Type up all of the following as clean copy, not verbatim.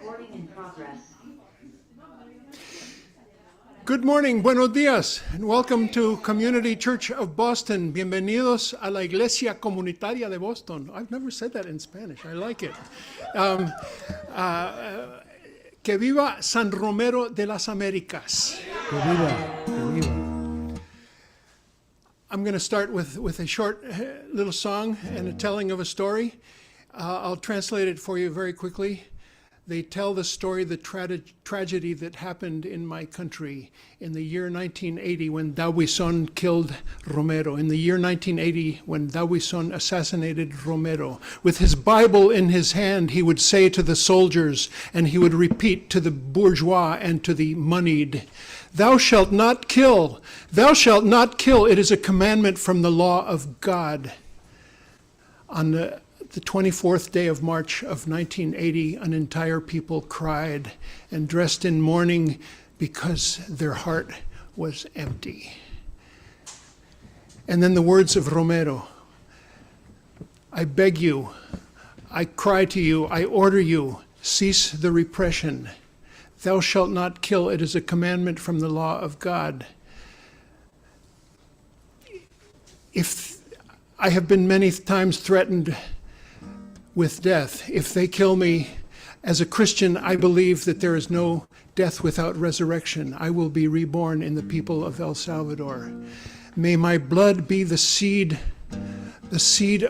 Recording in progress. Good morning, buenos días, and welcome to Community Church of Boston. Bienvenidos a la Iglesia Comunitaria de Boston. I've never said that in Spanish. I like it. Que viva San Romero de las Américas. Que viva, que viva. I'm going to start with a short little song and a telling of a story. I'll translate it for you very quickly. They tell the story, the tragedy that happened in my country in the year 1980 when Dawison killed Romero, in the year 1980 when Dawison assassinated Romero. With his Bible in his hand, he would say to the soldiers, and he would repeat to the bourgeois and to the moneyed, "Thou shalt not kill. Thou shalt not kill. It is a commandment from the law of God." On the 24th day of March of 1980, an entire people cried and dressed in mourning because their heart was empty. And then the words of Romero, "I beg you, I cry to you, I order you, cease the repression. Thou shalt not kill, it is a commandment from the law of God." If I have been many times threatened with death. If they kill me, as a Christian, I believe that there is no death without resurrection. I will be reborn in the people of El Salvador. May my blood be the seed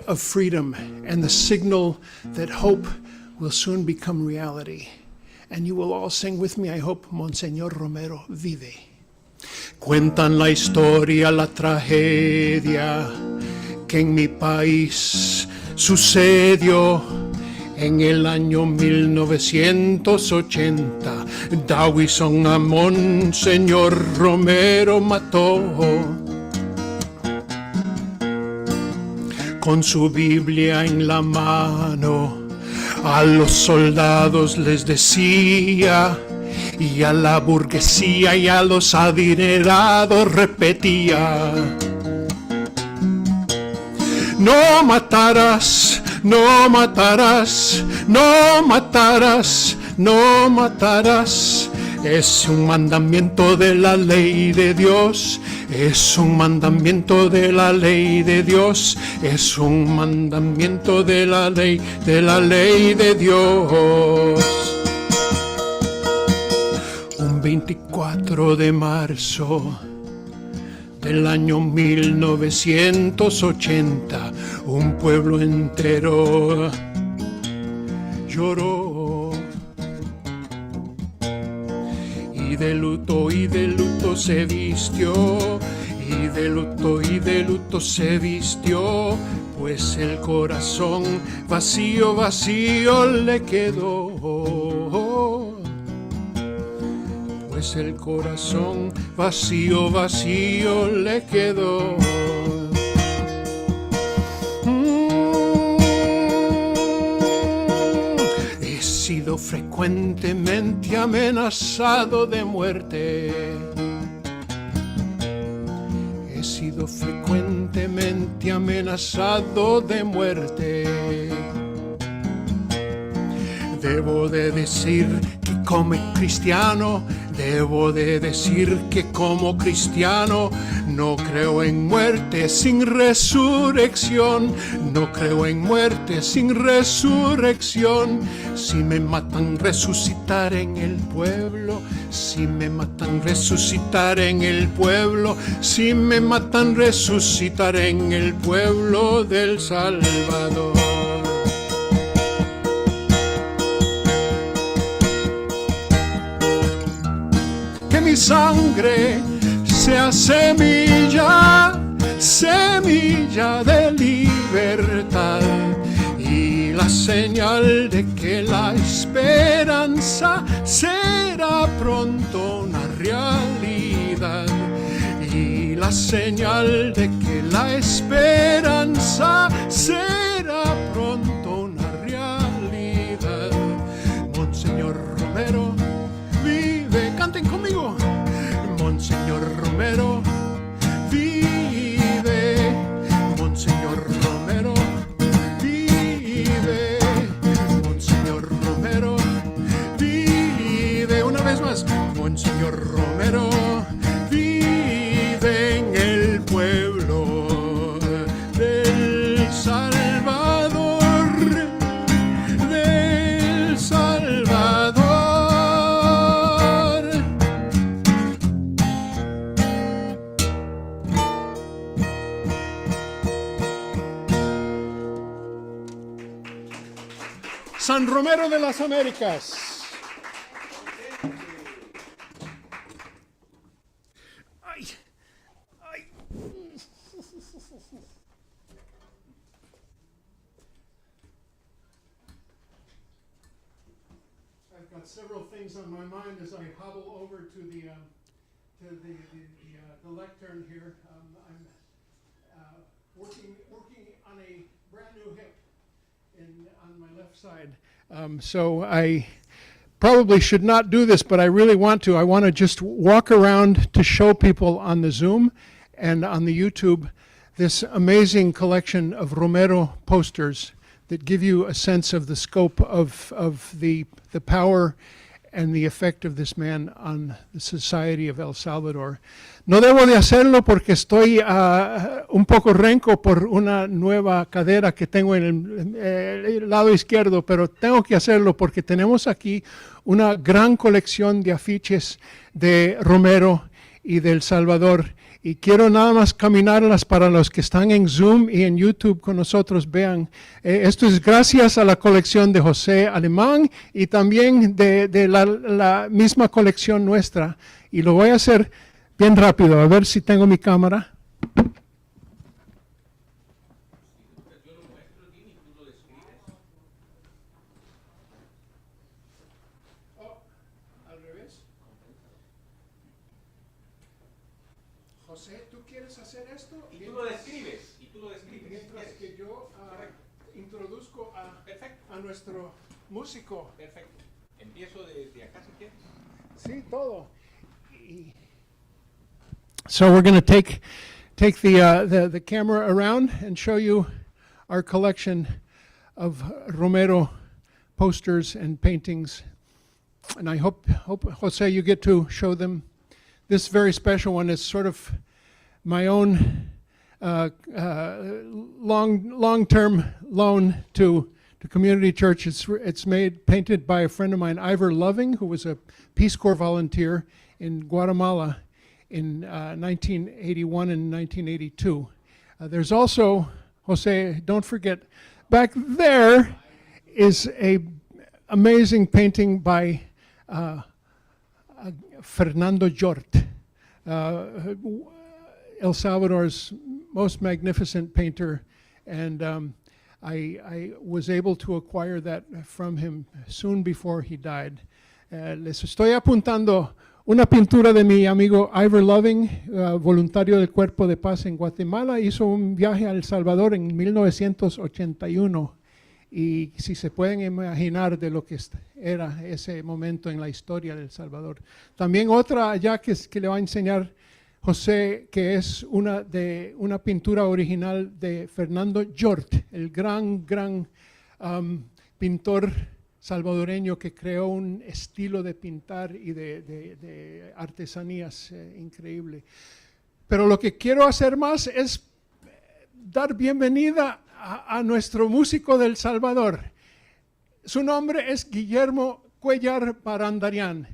of freedom and the signal that hope will soon become reality. And you will all sing with me, I hope, Monsignor Romero vive. Cuentan la historia, la tragedia que en mi país sucedió en el año 1980. Dawison a Monsignor Romero mató. Con su Biblia en la mano, a los soldados les decía, y a la burguesía y a los adinerados repetía: "No matarás, no matarás, no matarás, no matarás. Es un mandamiento de la ley de Dios, es un mandamiento de la ley de Dios, es un mandamiento de la ley de Dios". Un 24 de marzo del año 1980, un pueblo entero lloró. Y de luto se vistió, y de luto se vistió, pues el corazón vacío, vacío le quedó. Pues el corazón vacío, vacío le quedó. He sido frecuentemente amenazado de muerte. He sido frecuentemente amenazado de muerte. Debo de decir que como cristiano, debo de decir que como cristiano no creo en muerte sin resurrección, no creo en muerte sin resurrección. Si me matan, resucitar en el pueblo, si me matan, resucitar en el pueblo, si me matan, resucitar en el pueblo del Salvador. Que mi sangre sea semilla, semilla de libertad y la señal de que la esperanza será pronto una realidad. Y la señal de que la esperanza será pronto una realidad. Monsignor Romero vive, canten conmigo. Monsignor Romero vive, Monsignor Romero vive, Monsignor Romero vive. Monsignor Romero vive en el pueblo del Salvador, del Salvador. San Romero de las Américas. Ay, ay. I've got several things on my mind as I hobble over to the lectern here. I'm working on a brand new hip on my left side. So I probably should not do this, but I really want to. I want to just walk around to show people on the Zoom and on the YouTube this amazing collection of Romero posters that give you a sense of the scope of the power and the effect of this man on the society of El Salvador. No debo de hacerlo porque estoy un poco renco por una nueva cadera que tengo en el lado izquierdo, pero tengo que hacerlo porque tenemos aquí una gran colección de afiches de Romero y del Salvador. Y quiero nada más caminarlas para los que están en Zoom y en YouTube con nosotros. Vean, esto es gracias a la colección de José Alemán y también de la misma colección nuestra. Y lo voy a hacer bien rápido, a ver si tengo mi cámara. Al revés. José, ¿tú quieres hacer esto? Y tú lo describes. Mientras que yo introduzco a nuestro músico. Perfecto. Empiezo desde acá si quieres. Sí, todo. So we're going to take the camera around and show you our collection of Romero posters and paintings. And I hope Jose, you get to show them. This very special one is sort of my own long-term loan to Community Church. It's painted by a friend of mine, Ivor Loving, who was a Peace Corps volunteer in Guatemala in 1981 and 1982. There's also, Jose, don't forget, back there is a amazing painting by Fernando Jort, El Salvador's most magnificent painter, and I was able to acquire that from him soon before he died. Les estoy apuntando una pintura de mi amigo Ivor Loving, voluntario del Cuerpo de Paz en Guatemala. Hizo un viaje a El Salvador en 1981 y si se pueden imaginar de lo que era ese momento en la historia de El Salvador. También otra allá que le va a enseñar José, que es una pintura original de Fernando Jort, el gran pintor salvadoreño que creó un estilo de pintar y de artesanías increíble. Pero lo que quiero hacer más es dar bienvenida a nuestro músico del Salvador. Su nombre es Guillermo Cuellar Barandarian.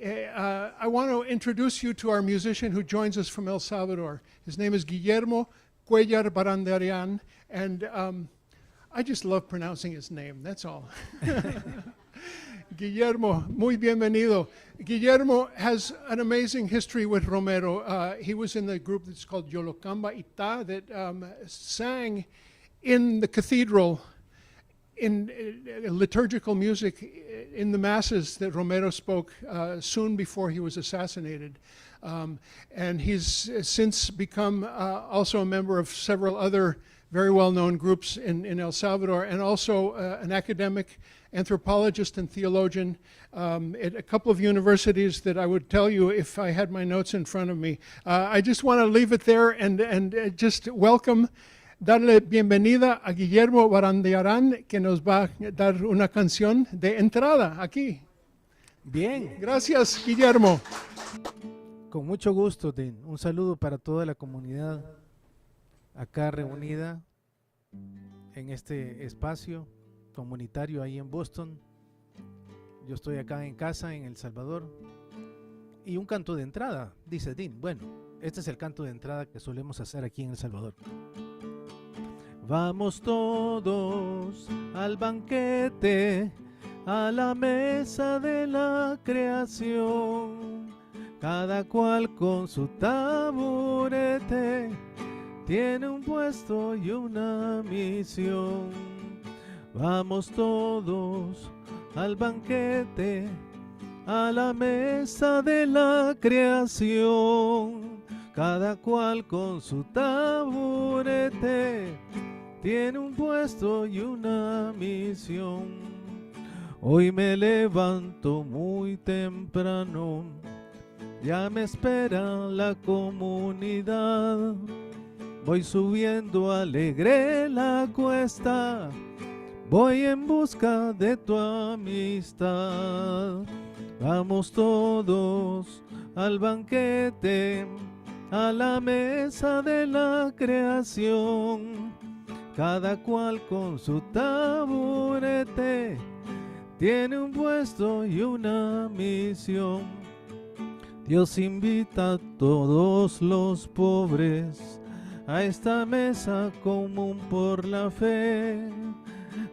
I want to introduce you to our musician who joins us from El Salvador. His name is Guillermo Cuellar Barandarian, and I just love pronouncing his name, that's all. Guillermo, muy bienvenido. Guillermo has an amazing history with Romero. He was in the group that's called Yolocamba Ita that sang in the cathedral in liturgical music in the masses that Romero spoke soon before he was assassinated. And he's since become also a member of several other very well-known groups in El Salvador, and also an academic, anthropologist and theologian at a couple of universities that I would tell you if I had my notes in front of me. I just want to leave it there and just welcome, darle bienvenida a Guillermo Barandiarán, que nos va a dar una canción de entrada aquí. Bien, Gracias, Guillermo. con mucho gusto, Dean. Un saludo para toda la comunidad acá reunida en este espacio comunitario ahí en Boston. Yo estoy acá en casa en El Salvador. Y un canto de entrada, dice Dean. Bueno, este es el canto de entrada que solemos hacer aquí en El Salvador. Vamos todos al banquete, a la mesa de la creación, cada cual con su taburete, tiene un puesto y una misión. Vamos todos al banquete, a la mesa de la creación, cada cual con su taburete, tiene un puesto y una misión. Hoy me levanto muy temprano, ya me espera la comunidad. Voy subiendo alegre la cuesta, voy en busca de tu amistad. Vamos todos al banquete, a la mesa de la creación, cada cual con su taburete, tiene un puesto y una misión. Dios invita a todos los pobres a esta mesa común por la fe,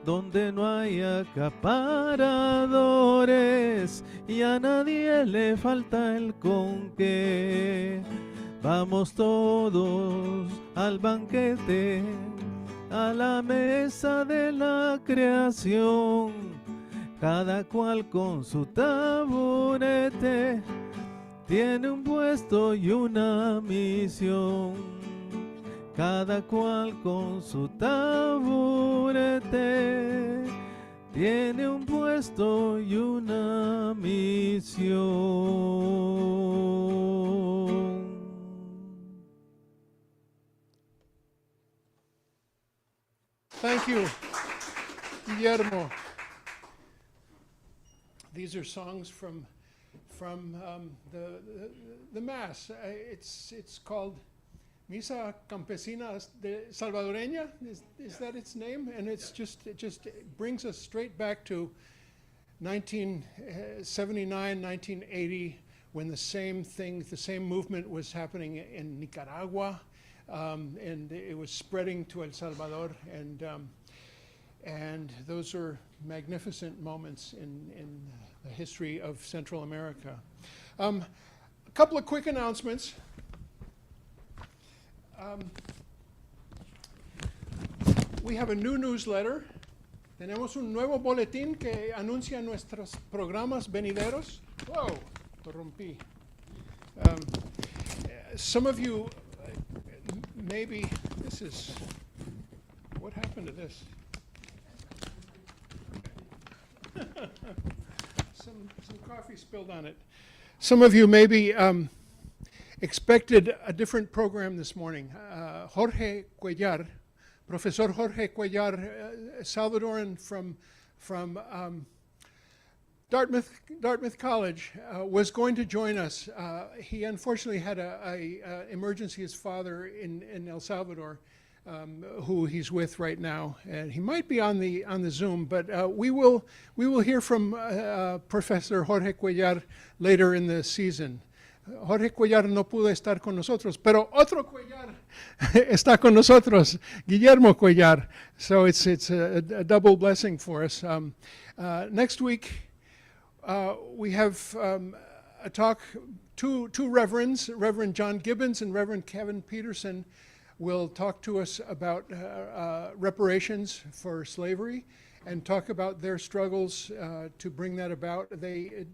donde no hay acaparadores y a nadie le falta el con qué. Vamos todos al banquete, a la mesa de la creación, cada cual con su taburete, tiene un puesto y una misión. Cada cual con su taburete, tiene un puesto y una misión. Thank you, Guillermo. These are songs from the Mass. It's called Misa Campesina de Salvadoreña. Is that its name? And it brings us straight back to 1979, 1980, when the same movement was happening in Nicaragua. And it was spreading to El Salvador, and those are magnificent moments in the history of Central America. A couple of quick announcements. We have a new newsletter. Tenemos un nuevo boletín que anuncia nuestros programas venideros. Whoa, corrompí. Some of you maybe this is, what happened to this? some coffee spilled on it. Some of you maybe expected a different program this morning. Jorge Cuellar, Professor Jorge Cuellar, Salvadoran from Dartmouth College, was going to join us. He unfortunately had a emergency. His father in El Salvador, who he's with right now, and he might be on the Zoom. But we will hear from Professor Jorge Cuellar later in the season. Jorge Cuellar no pudo estar con nosotros, pero otro Cuellar está con nosotros, Guillermo Cuellar. So it's a double blessing for us. Next week, we have a talk, two reverends, Reverend John Gibbons and Reverend Kevin Peterson, will talk to us about reparations for slavery and talk about their struggles to bring that about. They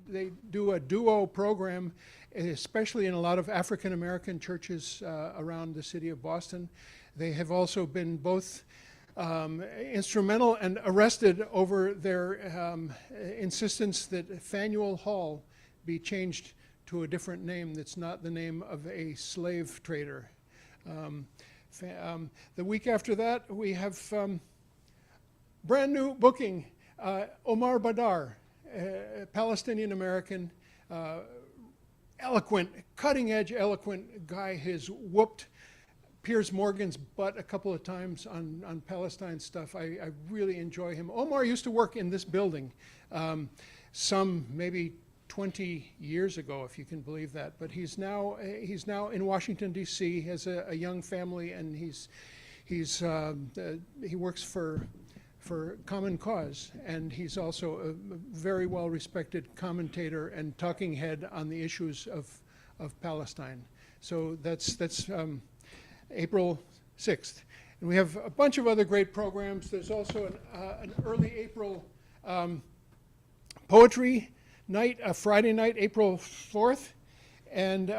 do a duo program, especially in a lot of African American churches around the city of Boston. They have also been both instrumental and arrested over their insistence that Faneuil Hall be changed to a different name that's not the name of a slave trader. The week after that, we have brand new booking, Omar Badar. Palestinian American, eloquent, cutting-edge, eloquent guy has whooped Piers Morgan's butt a couple of times on Palestine stuff. I really enjoy him. Omar used to work in this building some maybe 20 years ago, if you can believe that. But he's now in Washington, D.C., has a young family, and he works for Common Cause, and he's also a very well-respected commentator and talking head on the issues of Palestine. So that's April 6th. And we have a bunch of other great programs. There's also an early April poetry night, a Friday night, April 4th. And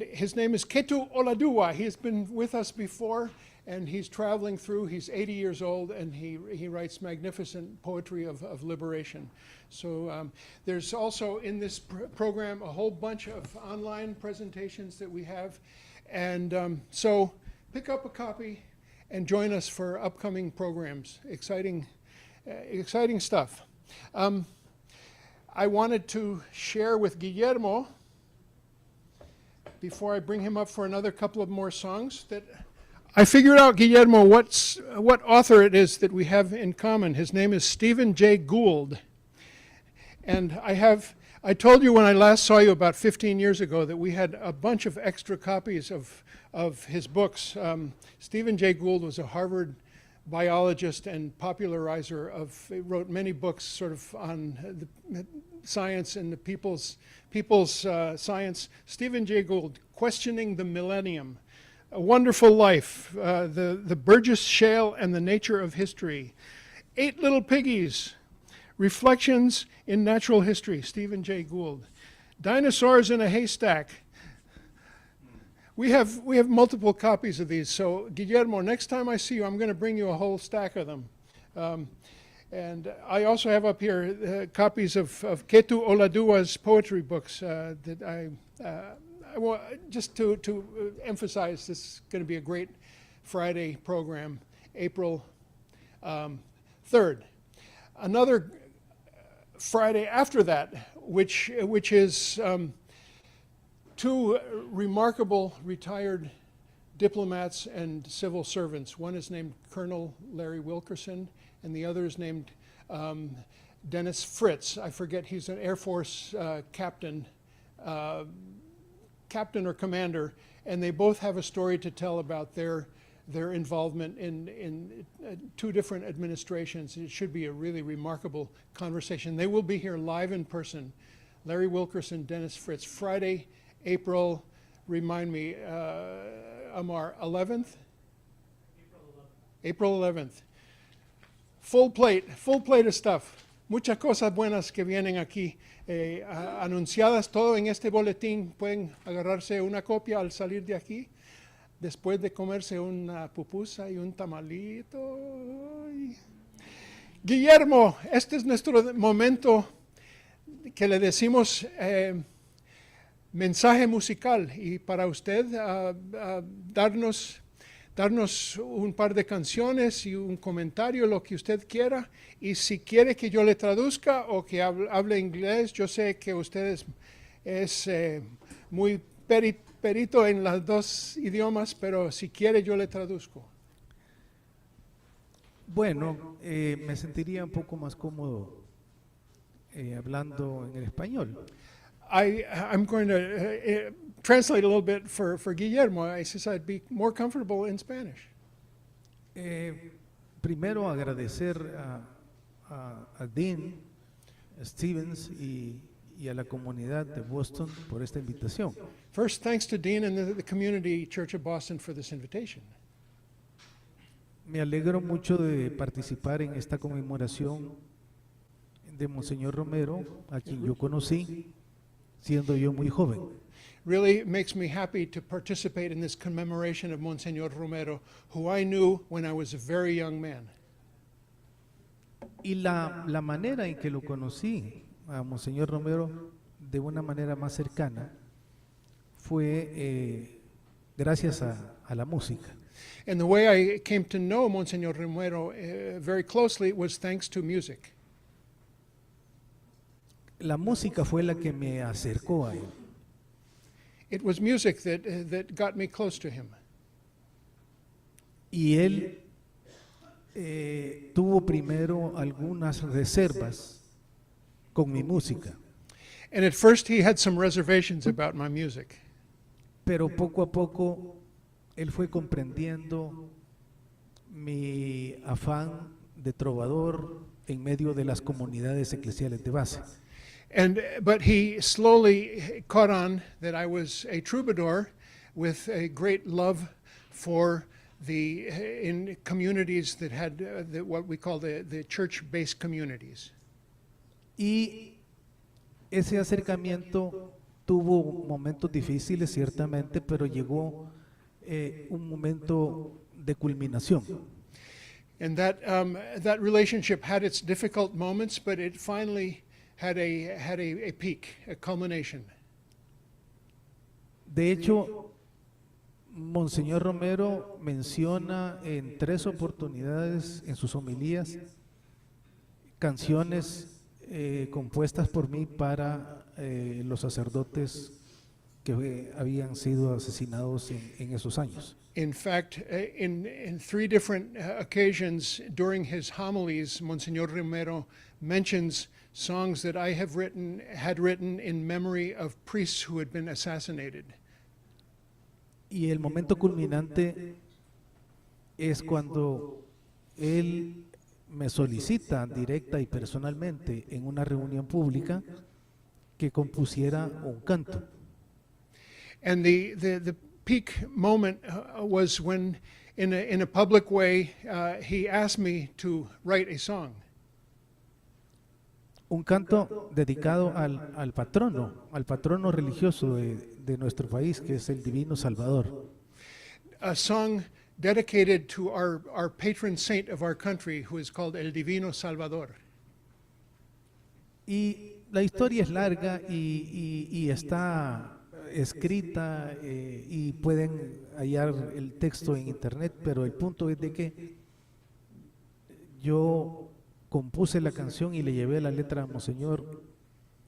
his name is Ketu Oladua. He's been with us before, and he's traveling through. He's 80 years old, and he writes magnificent poetry of liberation. So there's also in this program a whole bunch of online presentations that we have. And so pick up a copy and join us for upcoming programs. Exciting stuff. I wanted to share with Guillermo, before I bring him up for another couple of more songs, that I figured out, Guillermo, what author it is that we have in common. His name is Stephen Jay Gould. And I told you when I last saw you about 15 years ago that we had a bunch of extra copies of his books. Stephen Jay Gould was a Harvard biologist and popularizer he wrote many books sort of on the science and the people's science. Stephen Jay Gould, Questioning the Millennium, A Wonderful Life, the Burgess Shale and the Nature of History, 8 Little Piggies, Reflections in Natural History, Stephen Jay Gould, Dinosaurs in a Haystack. We have multiple copies of these, so Guillermo, next time I see you, I'm going to bring you a whole stack of them. And I also have up here copies of Ketu Oladua's poetry books that I want just to emphasize. This is going to be a great Friday program, April 3rd. Another Friday after that, which is 2 remarkable retired diplomats and civil servants. One is named Colonel Larry Wilkerson, and the other is named Dennis Fritz. I forget, he's an Air Force captain or commander, and they both have a story to tell about their involvement in 2 different administrations. It should be a really remarkable conversation. They will be here live in person. Larry Wilkerson, Dennis Fritz, Friday, April, remind me, Amar, 11th? April 11th. Full plate of stuff. Muchas cosas buenas que vienen aquí, anunciadas todo en este boletín. Pueden agarrarse una copia al salir de aquí, después de comerse una pupusa y un tamalito. Guillermo, este es nuestro momento que le decimos mensaje musical, y para usted darnos un par de canciones y un comentario, lo que usted quiera, y si quiere que yo le traduzca o que hable inglés, yo sé que usted es muy perito en los 2 idiomas, pero si quiere yo le traduzco. Bueno, me sentiría un poco más cómodo hablando en el español. I'm going to translate a little bit for Guillermo. I says I'd be more comfortable in Spanish. Primero agradecer a Dean Stevens y a la comunidad de Boston por esta invitación. First, thanks to Dean and the Community Church of Boston for this invitation. Me alegro mucho de participar en esta conmemoración de Monsignor Romero, a quien yo conocí siendo yo muy joven. Really makes me happy to participate in this commemoration of Monsignor Romero, who I knew when I was a very young man. Y la manera en que lo conocí a Monsignor Romero de una manera más cercana fue gracias a la música. And the way I came to know Monsignor Romero very closely was thanks to music. la música fue la que me acercó a él. It was music that got me close to him. Y él tuvo primero algunas reservas con mi música, And at first he had some reservations about my music. pero poco a poco él fue comprendiendo mi afán de trovador en medio de las comunidades eclesiales de base. But he slowly caught on that I was a troubadour with a great love for in communities that had what we call the church-based communities. Y ese acercamiento tuvo momentos difíciles, ciertamente, pero llegó un momento de culminación. And that relationship had its difficult moments, but it finally had a peak, a culmination. De hecho, Monsignor Romero menciona en 3 oportunidades en sus homilías canciones compuestas por mí para los sacerdotes que habían sido asesinados en esos años. In fact, in 3 different occasions during his homilies, Monsignor Romero mentions songs that I had written in memory of priests who had been assassinated. Y el momento culminante es cuando él me solicita directa y personalmente en una reunión pública que compusiera un canto. And the peak moment was when, in a public way, he asked me to write a song. Un canto dedicado al patrono religioso de nuestro país, que es el Divino Salvador. A song dedicated to our patron saint of our country, who is called El Divino Salvador. Y la historia es larga y está escrita y pueden hallar el texto en internet, pero el punto es de que yo compuse la canción y le llevé la letra a Monseñor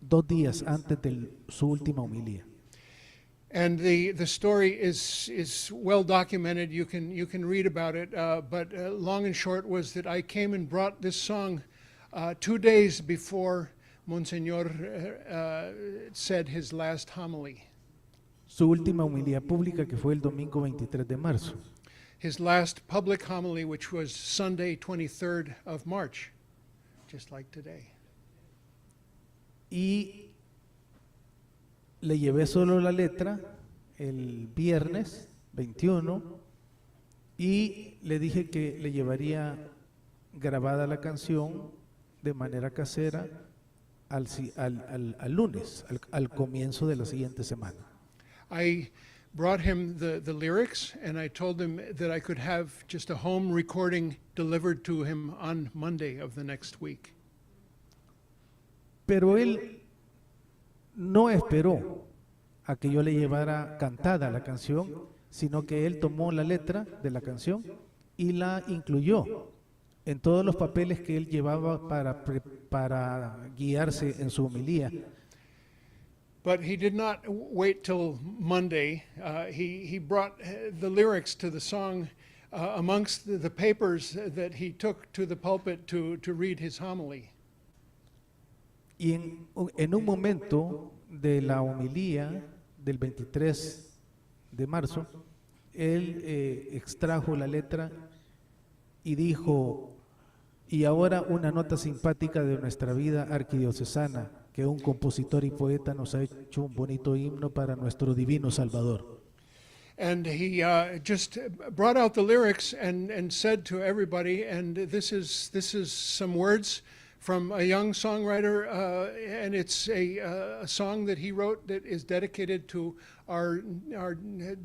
2 días antes de su última homilía. And the story is well documented. You can read about it. But long and short was that I came and brought this song 2 days before Monsignor said his last homily. Su última homilía pública, que fue el domingo 23 de marzo. His last public homily, which was Sunday, 23rd of March, just like today. Y le llevé solo la letra el viernes 21 y le dije que le llevaría grabada la canción de manera casera al lunes, al comienzo de la siguiente semana. I brought him the lyrics, and I told him that I could have just a home recording delivered to him on Monday of the next week. Pero él no esperó a que yo le llevara cantada la canción, sino que él tomó la letra de la canción y la incluyó en todos los papeles que él llevaba para guiarse en su homilía. But he did not wait till Monday. He brought the lyrics to the song amongst the papers that he took to the pulpit to read his homily. Y en un momento de la homilía del 23 de marzo, él extrajo la letra y dijo: y ahora una nota simpática de nuestra vida arquidiocesana, que un compositor y poeta nos ha hecho un bonito himno para nuestro divino Salvador. And he just brought out the lyrics and said to everybody, and this is some words from a young songwriter, and it's a song that he wrote that is dedicated to our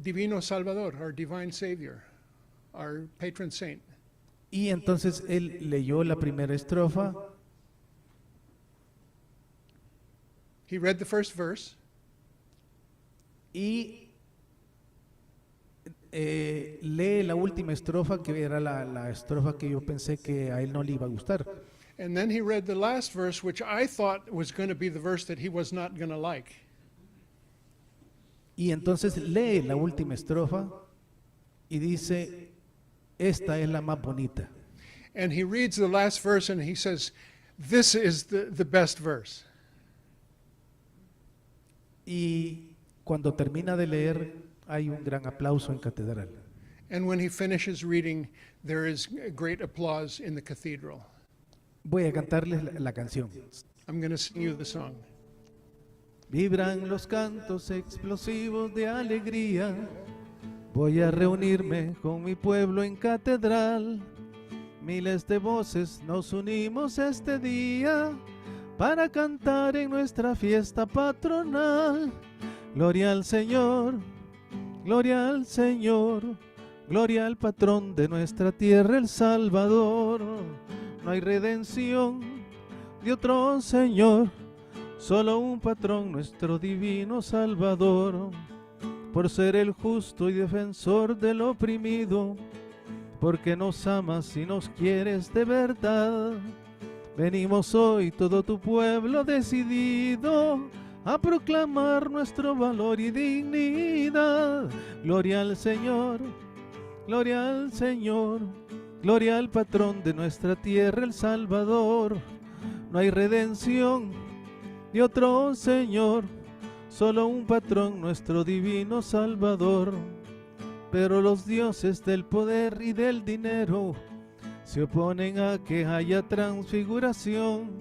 Divino Salvador, our divine Savior, our patron saint. Y entonces él leyó la primera estrofa. He read the first verse. Y lee la última estrofa, que era la estrofa que yo pensé que a él no le iba a gustar. And then he read the last verse, which I thought was going to be the verse that he was not going to like. Y entonces lee la última estrofa y dice, esta es la más bonita. And he reads the last verse and he says, this is the best verse. Y cuando termina de leer, hay un gran aplauso en catedral. And when he finishes reading, there is great applause in the cathedral. Voy a cantarles la canción. I'm going to sing you the song. Vibran los cantos explosivos de alegría. Voy a reunirme con mi pueblo en catedral. Miles de voces nos unimos este día para cantar en nuestra fiesta patronal. Gloria al Señor, gloria al Señor, gloria al patrón de nuestra tierra, el Salvador. No hay redención de otro Señor, solo un patrón, nuestro divino Salvador. Por ser el justo y defensor del oprimido, porque nos amas y nos quieres de verdad. Venimos hoy todo tu pueblo decidido a proclamar nuestro valor y dignidad. Gloria al Señor, gloria al Señor, gloria al patrón de nuestra tierra, el Salvador. No hay redención de otro Señor, solo un patrón, nuestro divino Salvador. Pero los dioses del poder y del dinero se oponen a que haya transfiguración.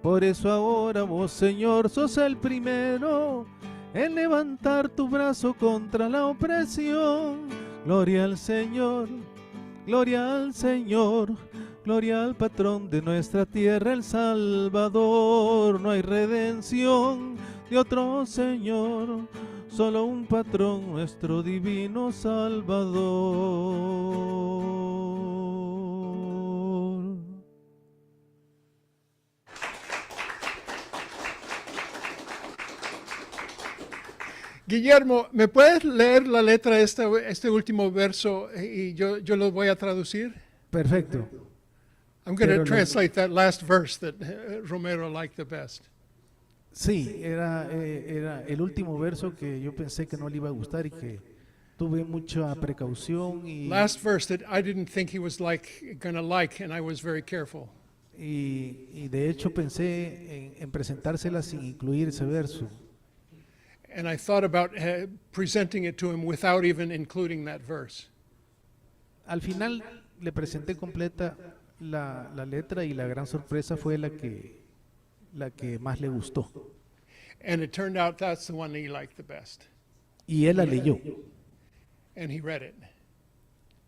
Por eso ahora vos, Señor, sos el primero en levantar tu brazo contra la opresión. Gloria al Señor, gloria al Señor, gloria al patrón de nuestra tierra, el Salvador. No hay redención de otro Señor, solo un patrón, nuestro divino Salvador. Guillermo, ¿me puedes leer la letra de este último verso y yo lo voy a traducir? Perfecto. I'm going to Pero translate that last verse that Romero liked the best. Sí, era el último verso que yo pensé que no le iba a gustar y que tuve mucha precaución Last verse that I didn't think he was going to like, and I was very careful. y de hecho pensé en presentársela sin incluir ese verso. And I thought about presenting it to him without even including that verse. Al final le presenté completa la letra y la gran sorpresa fue la que más le gustó. And it turned out that's the one he liked the best. Y él la leyó. And he read it.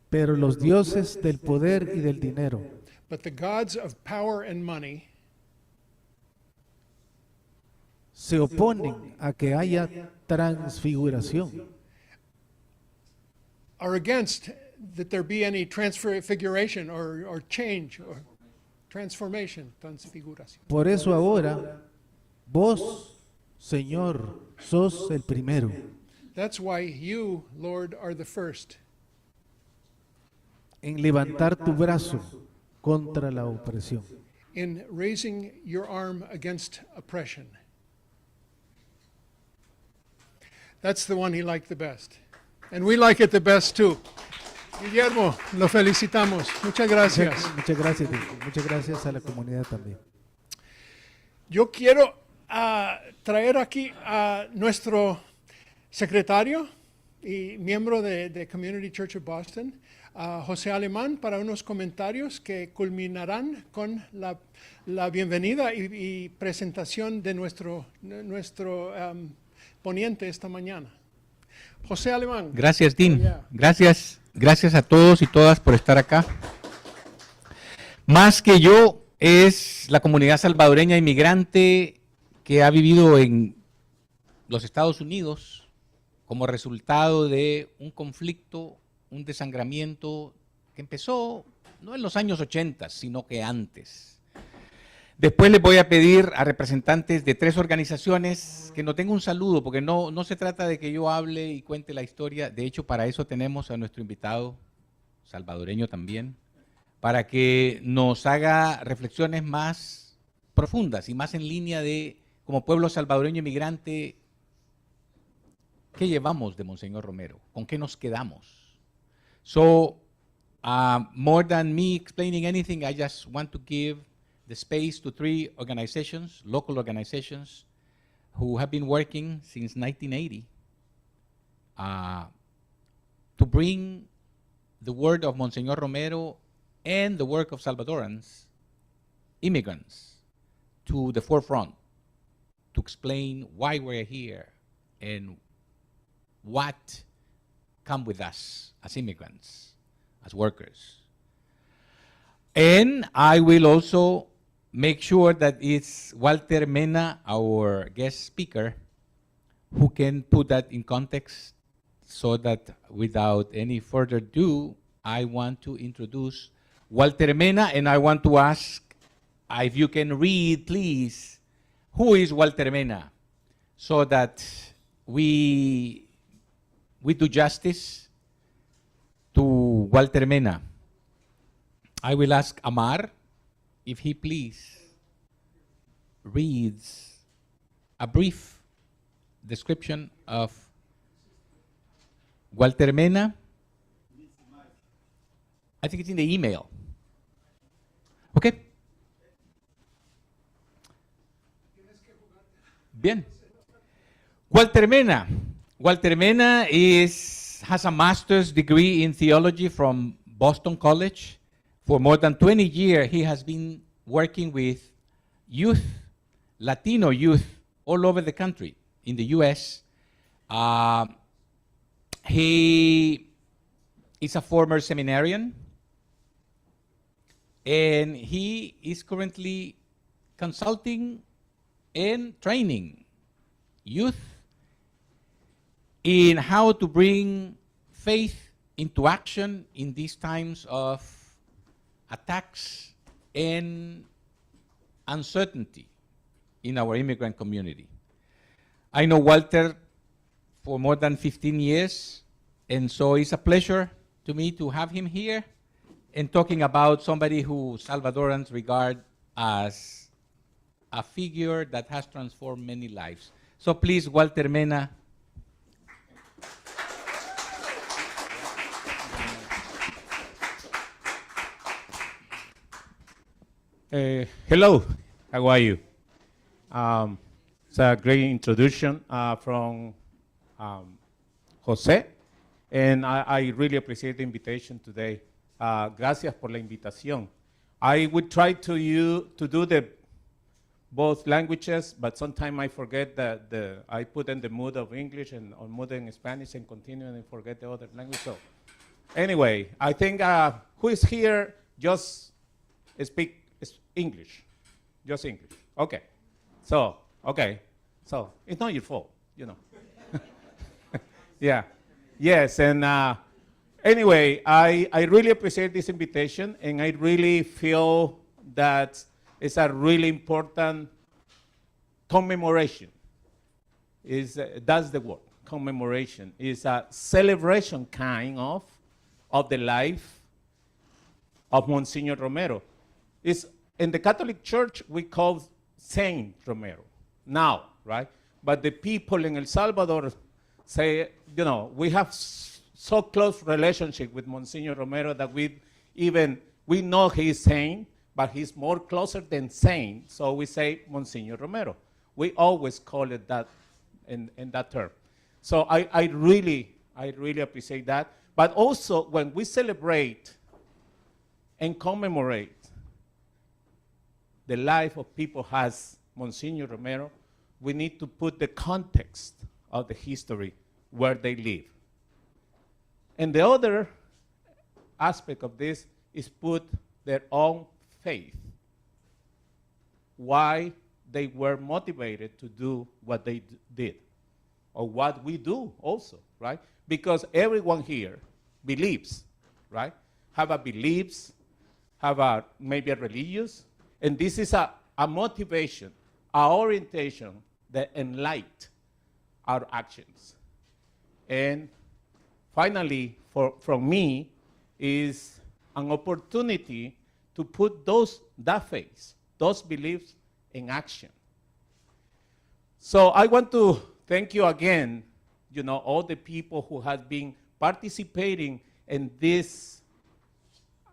Pero los dioses del poder y del dinero But the gods of power and money se oponen a que haya transfiguración. are against that there be any transfiguration or change or transformation, transfiguración. Por eso ahora, vos, Señor, sos el primero. That's why you, Lord, are the first En levantar tu brazo contra la opresión. in raising your arm against oppression. That's the one he liked the best. And we like it the best too. Guillermo, lo felicitamos. Muchas gracias. Muchas gracias, muchas gracias a la comunidad también. Yo quiero traer aquí a nuestro secretario y miembro de Community Church of Boston, José Alemán, para unos comentarios que culminarán con la bienvenida y presentación de nuestro poniente esta mañana. José Alemán. Gracias, Dean. Yeah. Gracias a todos y todas por estar acá. Más que yo, es la comunidad salvadoreña inmigrante que ha vivido en los Estados Unidos como resultado de un conflicto, un desangramiento que empezó no en los años 80, sino que antes. Después les voy a pedir a representantes de 3 organizaciones que nos den un saludo, porque no se trata de que yo hable y cuente la historia. De hecho, para eso tenemos a nuestro invitado salvadoreño también, para que nos haga reflexiones más profundas y más en línea de, como pueblo salvadoreño inmigrante, ¿qué llevamos de Monsignor Romero? ¿Con qué nos quedamos? So, more than me explaining anything, I just want to give the space to 3 organizations, local organizations, who have been working since 1980 to bring the word of Monsignor Romero and the work of Salvadorans, immigrants, to the forefront, to explain why we're here and what come with us as immigrants, as workers. And I will also make sure that it's Walter Mena, our guest speaker, who can put that in context, so that without any further ado, I want to introduce Walter Mena, and I want to ask if you can read, please, who is Walter Mena, so that we do justice to Walter Mena. I will ask Amar if he please reads a brief description of Walter Mena. I think it's in the email. Okay. Bien. Walter Mena. Walter Mena has a master's degree in theology from Boston College. For more than 20 years, he has been working with youth, Latino youth, all over the country, in the US. He is a former seminarian, and he is currently consulting and training youth in how to bring faith into action in these times of attacks and uncertainty in our immigrant community. I know Walter for more than 15 years, and so it's a pleasure to me to have him here and talking about somebody who Salvadorans regard as a figure that has transformed many lives. So please, Walter Mena. Hello, how are you? It's a great introduction from Jose, and I really appreciate the invitation today. Gracias por la invitación. I would try to do the both languages, but sometimes I forget that I put in the mood of English and or mood in Spanish and continue and forget the other language. So anyway, I think who is here just speak English, just English. Okay, so it's not your fault, you know. Yeah, yes, and anyway, I really appreciate this invitation, and I really feel that it's a really important commemoration. That's the word, commemoration. It's a celebration kind of the life of Monsignor Romero. It's in the Catholic Church, we call Saint Romero now, right? But the people in El Salvador say, you know, we have so close relationship with Monsignor Romero that we know he's saint, but he's more closer than saint, so we say Monsignor Romero. We always call it that in that term. So I really appreciate that. But also when we celebrate and commemorate the life of people as Monsignor Romero, we need to put the context of the history where they live. And the other aspect of this is put their own faith, why they were motivated to do what they did, or what we do also, right? Because everyone here believes, right? Have a beliefs, have maybe a religious, and this is a motivation, a orientation that enlighten our actions. And finally, from me, is an opportunity to put that faith, those beliefs in action. So I want to thank you again, all the people who have been participating in this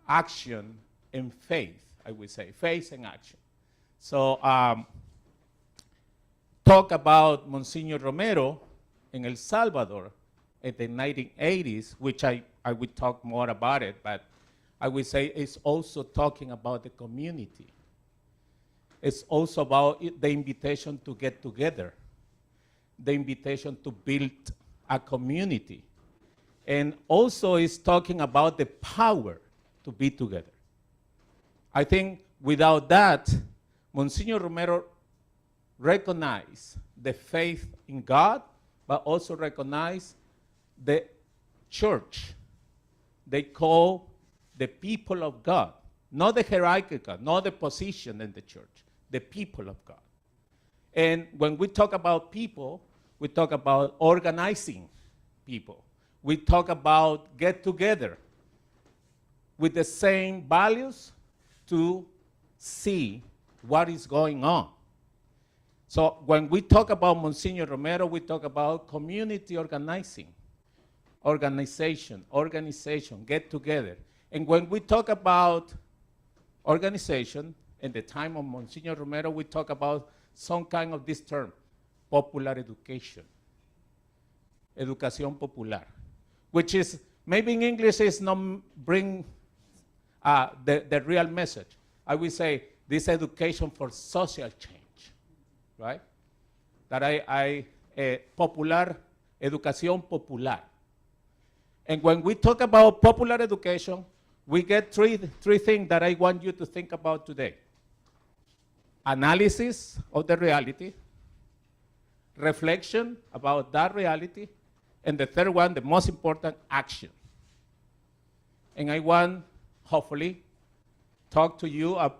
action in faith, I would say, faith and action. So talk about Monsignor Romero in El Salvador in the 1980s, which I would talk more about it, but I would say it's also talking about the community. It's also about the invitation to get together, the invitation to build a community. And also it's talking about the power to be together. I think without that, Monsignor Romero recognized the faith in God, but also recognized the church. They call the people of God, not the hierarchical, not the position in the church, the people of God. And when we talk about people, we talk about organizing people. We talk about get together with the same values to see what is going on. So when we talk about Monsignor Romero, we talk about community organization, get together. And when we talk about organization, in the time of Monsignor Romero, we talk about some kind of this term, popular education, educación popular, which is, maybe in English is not bring the real message. I would say this education for social change, right? That popular, educación popular. And when we talk about popular education, we get three things that I want you to think about today. Analysis of the reality, reflection about that reality, and the third one, the most important, action. And I want, hopefully, talk to you a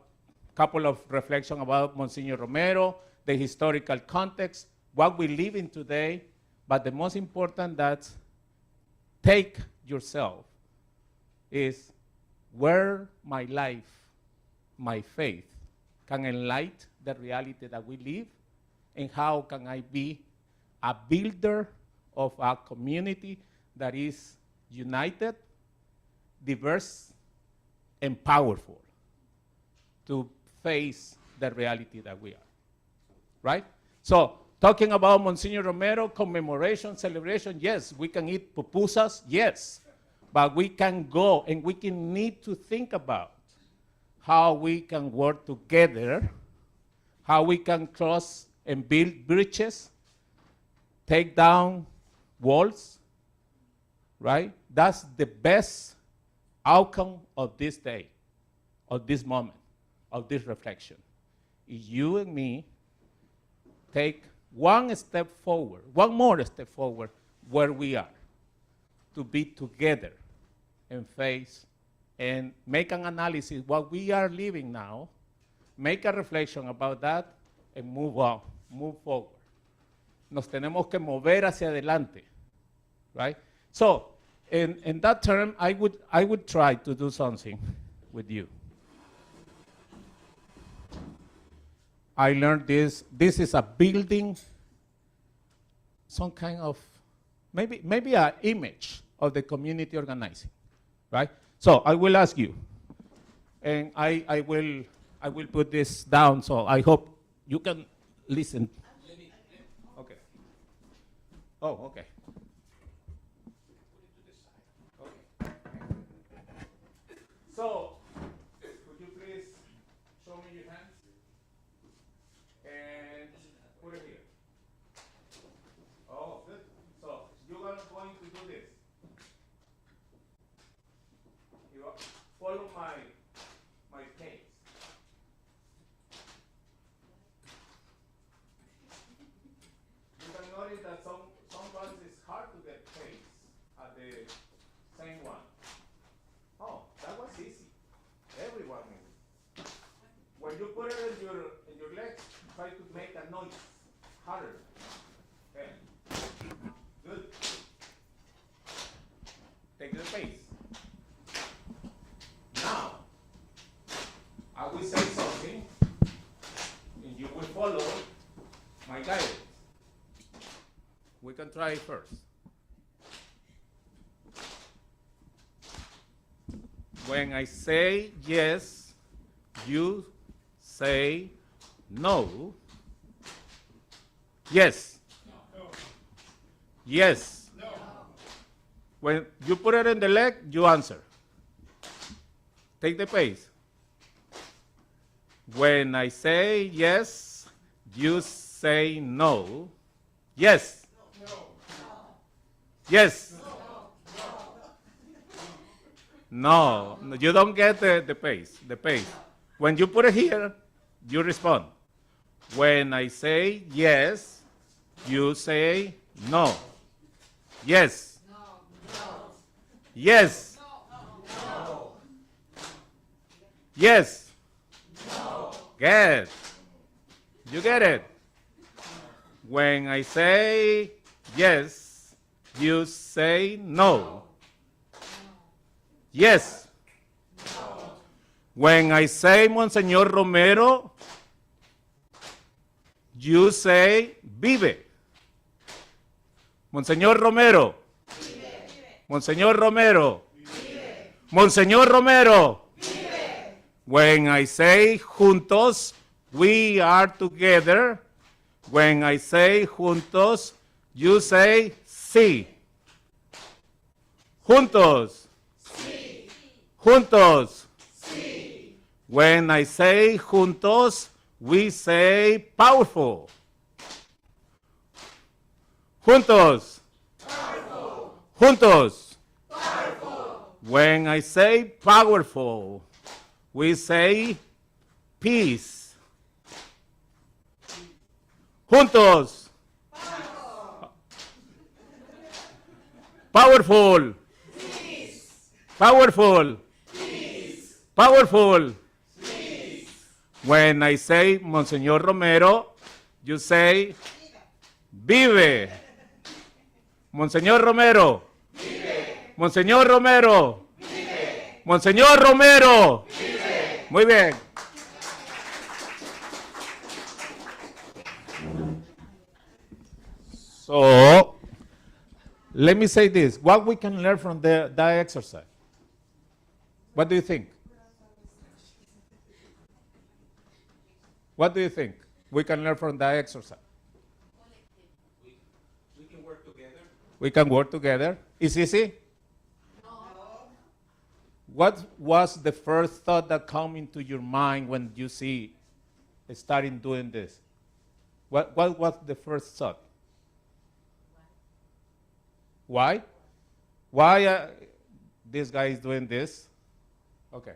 couple of reflections about Monsignor Romero, the historical context, what we live in today, but the most important that take yourself is where my life, my faith, can enlighten the reality that we live, and how can I be a builder of a community that is united, diverse, and powerful to face the reality that we are, right? So talking about Monsignor Romero, commemoration, celebration, yes, we can eat pupusas, yes, but we can go and we can need to think about how we can work together, how we can cross and build bridges, take down walls, right? That's the best outcome of this day, of this moment, of this reflection. If you and me take one step forward, one more step forward where we are, to be together and face and make an analysis what we are living now, make a reflection about that, and move on, move forward. Nos tenemos que mover hacia adelante, right? So, in that term, I would try to do something with you. I learned this. This is a building, some kind of, maybe an image of the community organizing, right? So I will ask you, and I will put this down, so I hope you can listen. Okay. Oh, okay. So, could you please show me your hands? And put it here. Oh, good. So, you are going to do this. You follow my pace. You can notice that sometimes it's hard to get pace at the same one. Oh, that was easy. Everyone knew. When you put it in your legs, try to make a noise harder. Okay. Good. Take the pace. My guide. We can try it first. When I say yes, you say no. Yes. No. Yes. No. When you put it in the leg, you answer. Take the pace. When I say yes, you say no. Yes. No. Yes. No, you don't get the pace. When you put it here, you respond. When I say yes, you say no. Yes. Yes. Yes. Good. You get it. When I say yes, you say no. Yes. When I say Monsignor Romero, you say vive. Monsignor Romero. Vive. Monsignor Romero. Vive. Monsignor Romero. Vive. When I say juntos, we are together. When I say juntos, you say sí. Juntos. Sí. Juntos. Sí. When I say juntos, we say powerful. Juntos. Powerful. Juntos. Powerful. When I say powerful, we say peace. Juntos. Powerful. Peace. Powerful. Peace. Powerful. Peace. When I say Monsignor Romero, you say vive. Monsignor Romero. Vive. Monsignor Romero. Vive. Monsignor Romero. Vive. Muy bien. So, let me say this. What we can learn from that exercise? What do you think? What do you think we can learn from that exercise? We can work together. We can work together. Is easy? No. What was the first thought that came into your mind when you see starting doing this? What was the first thought? Why? Why this guy is doing this? Okay.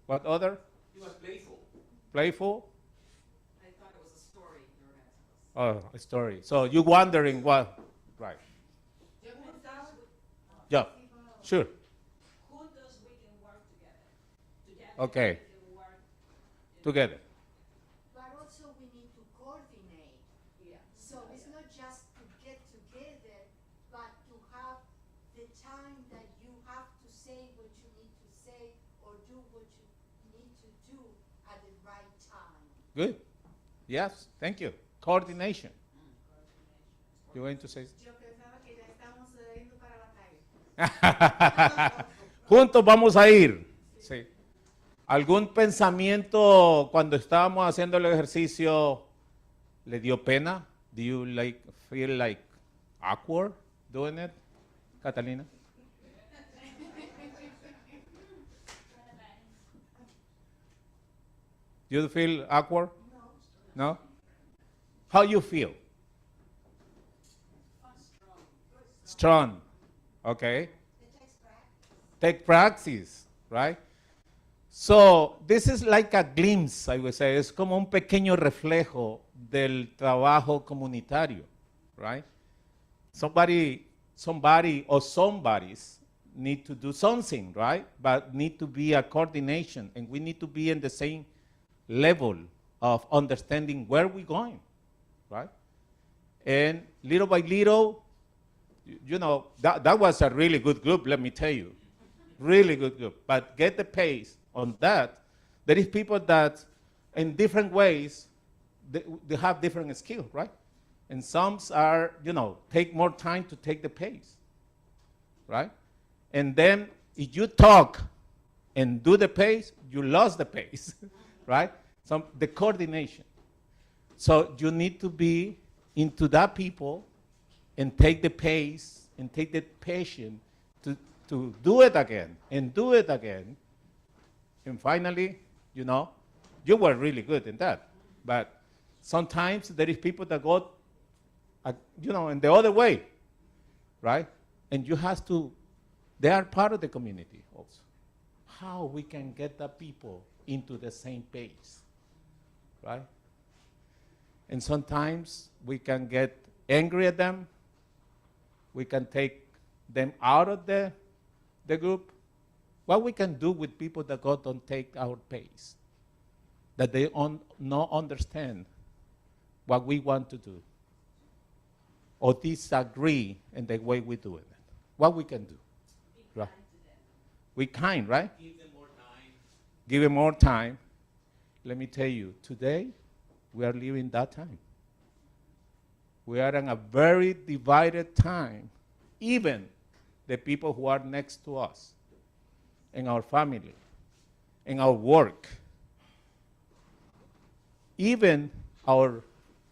What other? He was playful. Playful? I thought it was a story you were going to tell us. Oh, a story. So you're wondering what? Right. Yeah. Sure. Juntos we can work together. Okay. We can work Together. But also we need to coordinate. Yeah. So it's not just to get together, but to have the time that you have to say what you need to say or do what you need to do at the right time. Good. Yes. Thank you. Coordination. You going to say? Yo pensaba que ya estamos yendo para la calle. Juntos vamos a ir. Sí. ¿Algún pensamiento cuando estábamos haciendo el ejercicio le dio pena? Do you feel like awkward doing it, Catalina? You feel awkward? No. No? How you feel? Strong. Okay. Take practice, right? So this is like a glimpse, I would say. Es como un pequeño reflejo del trabajo comunitario, right? Somebody or somebody's need to do something, right? But need to be a coordination, and we need to be in the same level of understanding where we're going, right? And little by little, you know, that was a really good group, let me tell you. Really good group. But get the pace on that. There is people that, in different ways, they have different skills, right? And some are, take more time to take the pace, right? And then if you talk and do the pace, you lost the pace, right? So the coordination. So you need to be into that people and take the pace and take the patience to do it again and do it again. And finally, you were really good in that. But sometimes there is people that go, in the other way, right? And you have to, they are part of the community also. How we can get the people into the same pace, right? And sometimes we can get angry at them. We can take them out of the group. What we can do with people that God don't take our pace, that they not understand what we want to do, or disagree in the way we do it. What we can do? Be right? We kind, right? Give them more time. Give them more time. Let me tell you, today we are living that time. We are in a very divided time. Even the people who are next to us, in our family, in our work, even our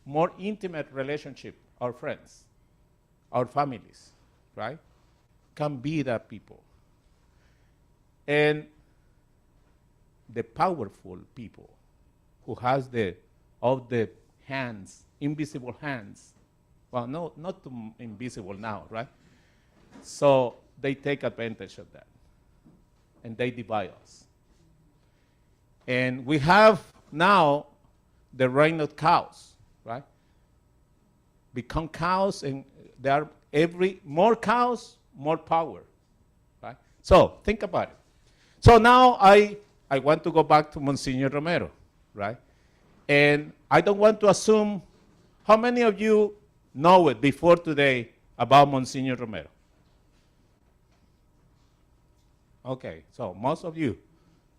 more intimate relationship, our friends, our families, right, can be that people. And the powerful people who has of the hands, invisible hands, well, no, not too invisible now, right? So they take advantage of that, and they divide us. And we have now the reign of cows, right? Become cows, and there are more cows, more power, right? So think about it. So now I want to go back to Monsignor Romero, right? And I don't want to assume how many of you know it before today about Monsignor Romero. Okay, so most of you,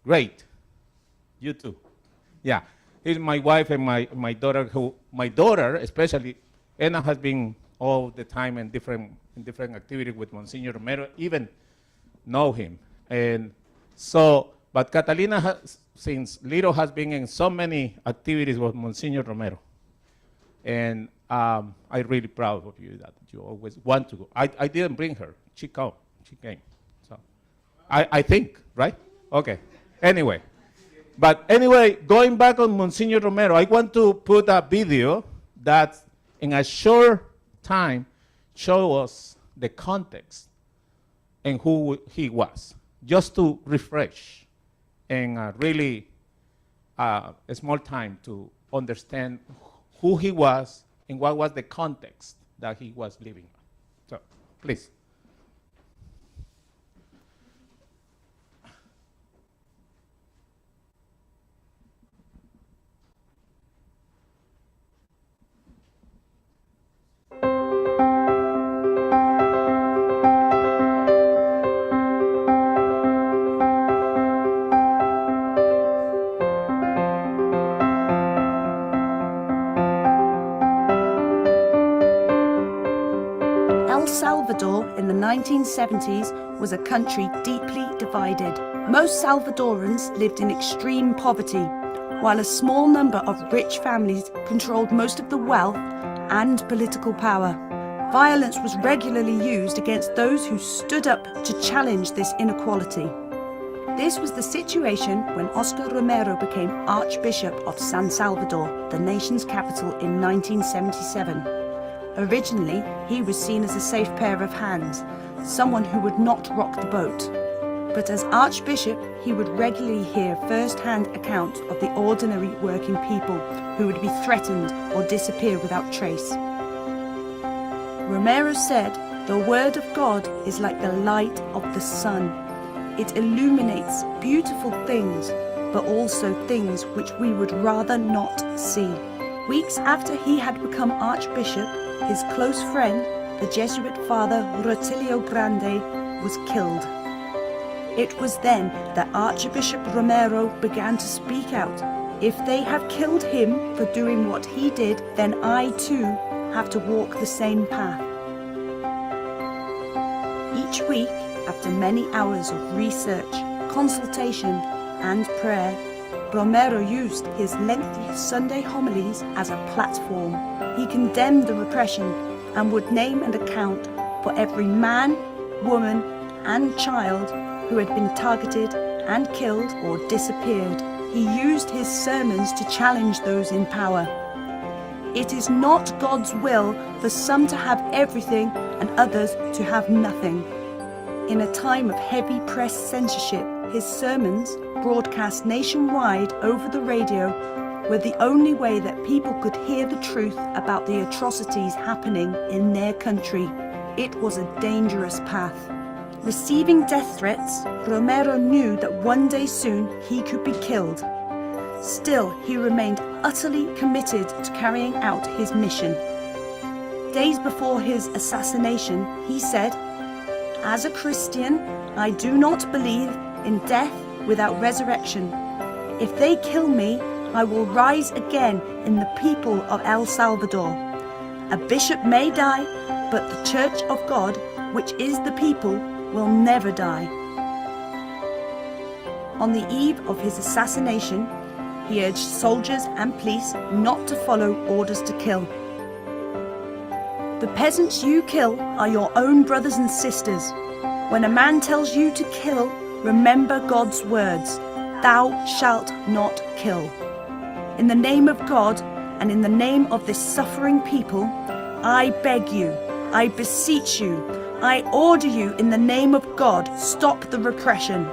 great. You too. Yeah, here's my wife and my daughter, my daughter especially, Anna has been all the time in different activities with Monsignor Romero, even know him. And so, but Catalina has, since little, has been in so many activities with Monsignor Romero. And I'm really proud of you that you always want to go. I didn't bring her, she came. So I think, right? Okay, anyway. But anyway, going back on Monsignor Romero, I want to put a video that in a short time show us the context and who he was, just to refresh in a really a small time to understand who he was and what was the context that he was living in. So, please. Salvador in the 1970s was a country deeply divided. Most Salvadorans lived in extreme poverty, while a small number of rich families controlled most of the wealth and political power. Violence was regularly used against those who stood up to challenge this inequality. This was the situation when Oscar Romero became Archbishop of San Salvador, the nation's capital, in 1977. Originally, he was seen as a safe pair of hands, someone who would not rock the boat. But as Archbishop, he would regularly hear first-hand accounts of the ordinary working people who would be threatened or disappear without trace. Romero said, "The word of God is like the light of the sun. It illuminates beautiful things, but also things which we would rather not see." Weeks after he had become Archbishop, his close friend, the Jesuit father Rutilio Grande, was killed. It was then that Archbishop Romero began to speak out, If they have killed him for doing what he did, then I too have to walk the same path. Each week, after many hours of research, consultation, and prayer, Romero used his lengthy Sunday homilies as a platform. He condemned the repression and would name and account for every man, woman, and child who had been targeted and killed or disappeared. He used his sermons to challenge those in power. It is not God's will for some to have everything and others to have nothing. In a time of heavy press censorship, his sermons, broadcast nationwide over the radio, were the only way that people could hear the truth about the atrocities happening in their country. It was a dangerous path. Receiving death threats, Romero knew that one day soon he could be killed. Still, he remained utterly committed to carrying out his mission. Days before his assassination, he said, "As a Christian, I do not believe in death without resurrection. If they kill me, I will rise again in the people of El Salvador. A bishop may die, but the Church of God, which is the people, will never die." On the eve of his assassination, he urged soldiers and police not to follow orders to kill. "The peasants you kill are your own brothers and sisters. When a man tells you to kill, remember God's words, 'Thou shalt not kill.' In the name of God and in the name of this suffering people, I beg you, I beseech you, I order you in the name of God, stop the repression."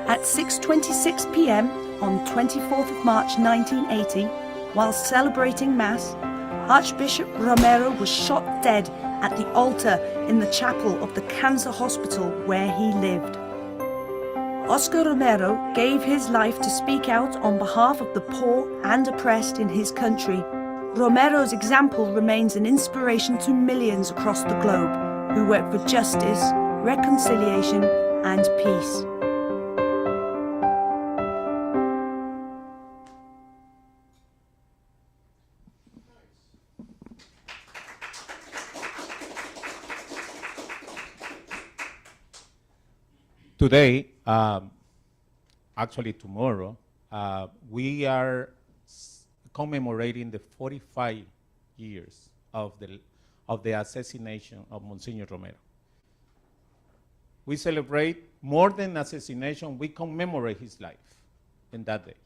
At 6:26 p.m. on 24th of March 1980, while celebrating Mass, Archbishop Romero was shot dead at the altar in the chapel of the cancer hospital where he lived. Oscar Romero gave his life to speak out on behalf of the poor and oppressed in his country. Romero's example remains an inspiration to millions across the globe who work for justice, reconciliation, and peace. Today, actually tomorrow, we are commemorating the 45 years of the assassination of Monsignor Romero. We celebrate more than assassination, we commemorate his life in that day.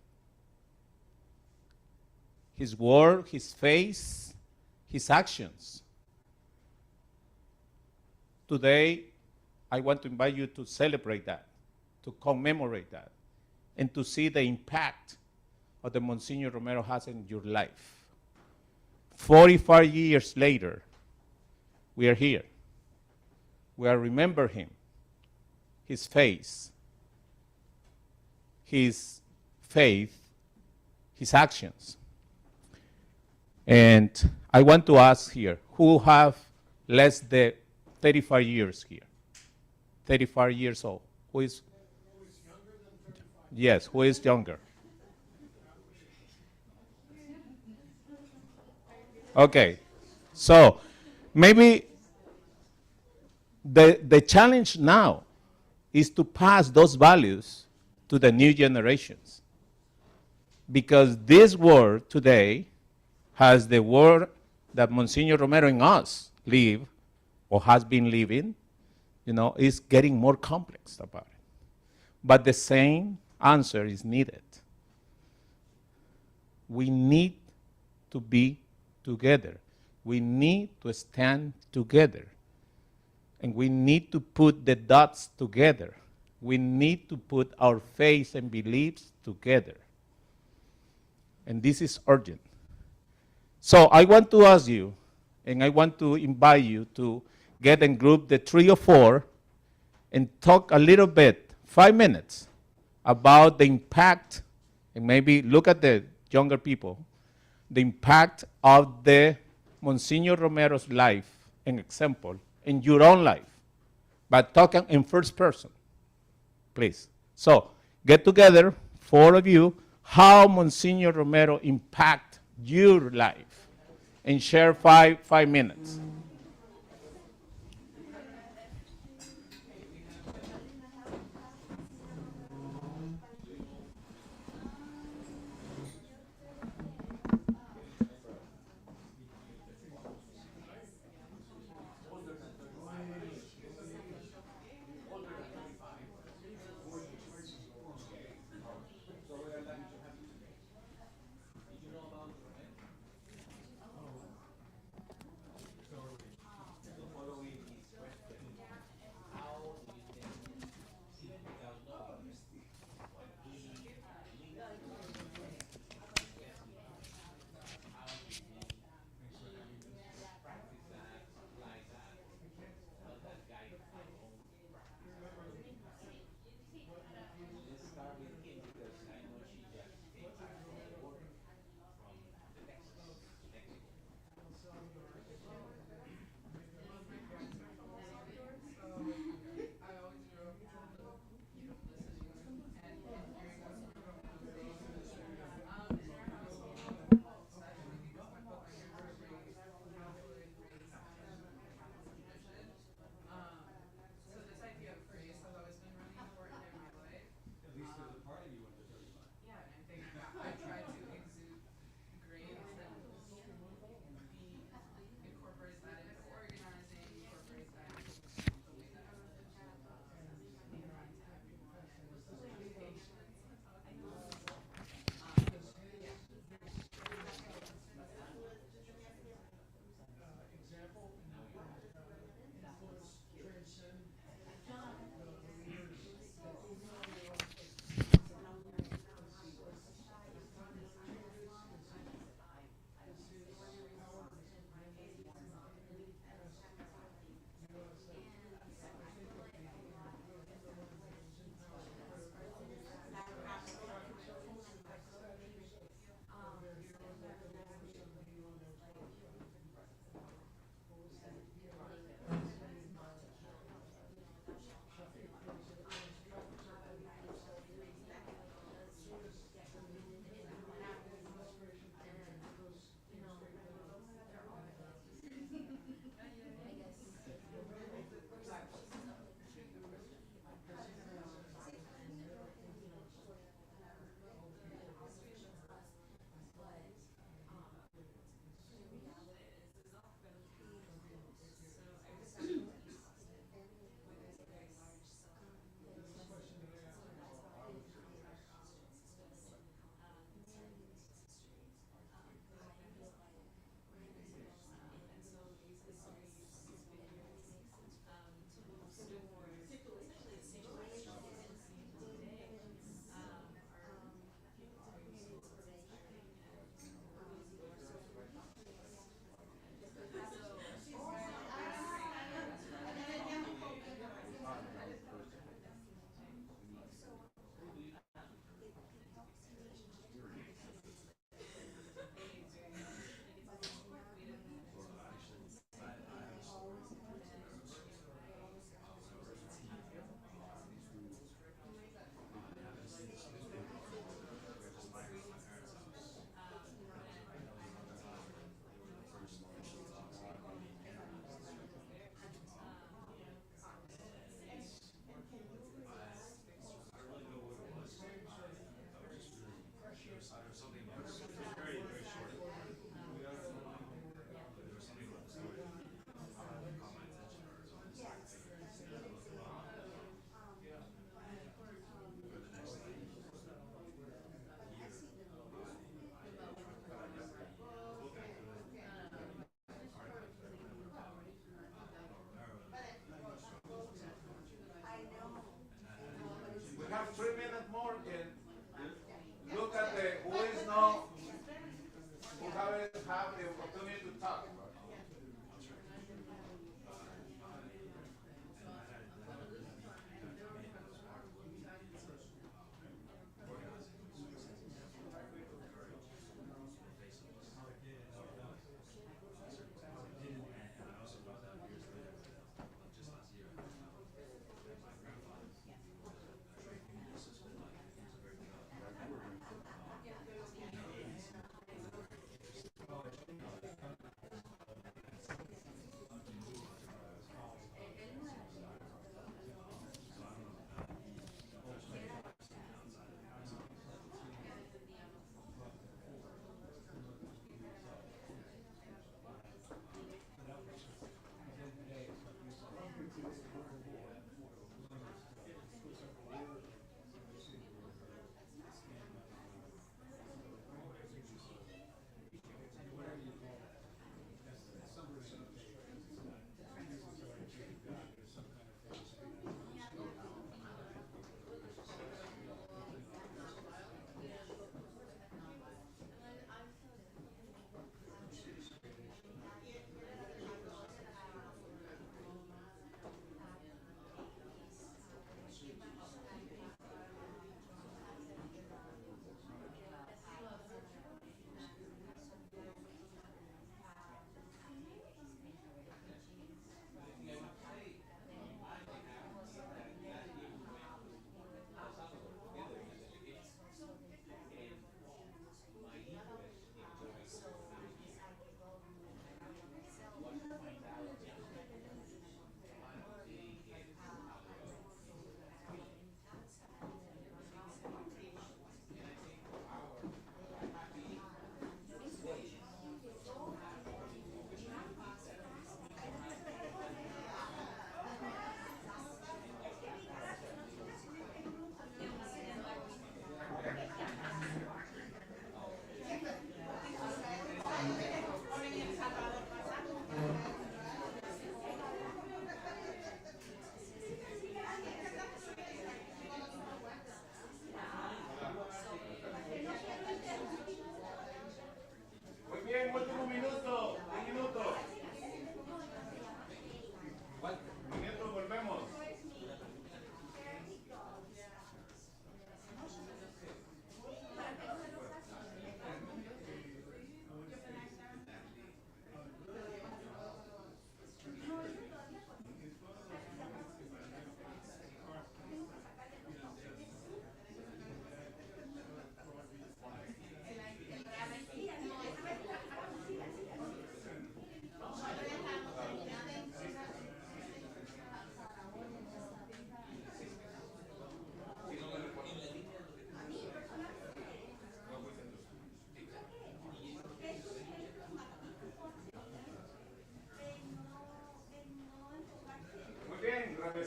His word, his face, his actions. Today, I want to invite you to celebrate that, to commemorate that, and to see the impact of the Monsignor Romero has in your life. 45 years later, we are here. We are remember him, his face, his faith, his actions. And I want to ask here, who have less than 35 years here? 35 years old. Who is younger than 35? Yes, who is younger? Okay, so maybe the challenge now is to pass those values to the new generations. Because this world today has the word that Monsignor Romero in us live or has been living, is getting more complex about it. But the same answer is needed. We need to be together. We need to stand together. And we need to put the dots together. We need to put our faith and beliefs together. And this is urgent. So I want to ask you, and I want to invite you to get in group the 3 or 4 and talk a little bit, 5 minutes, about the impact, and maybe look at the younger people, the impact of the Monsignor Romero's life and example in your own life, but talking in first person, please. So get together, four of you, how Monsignor Romero impact your life, and share 5 minutes.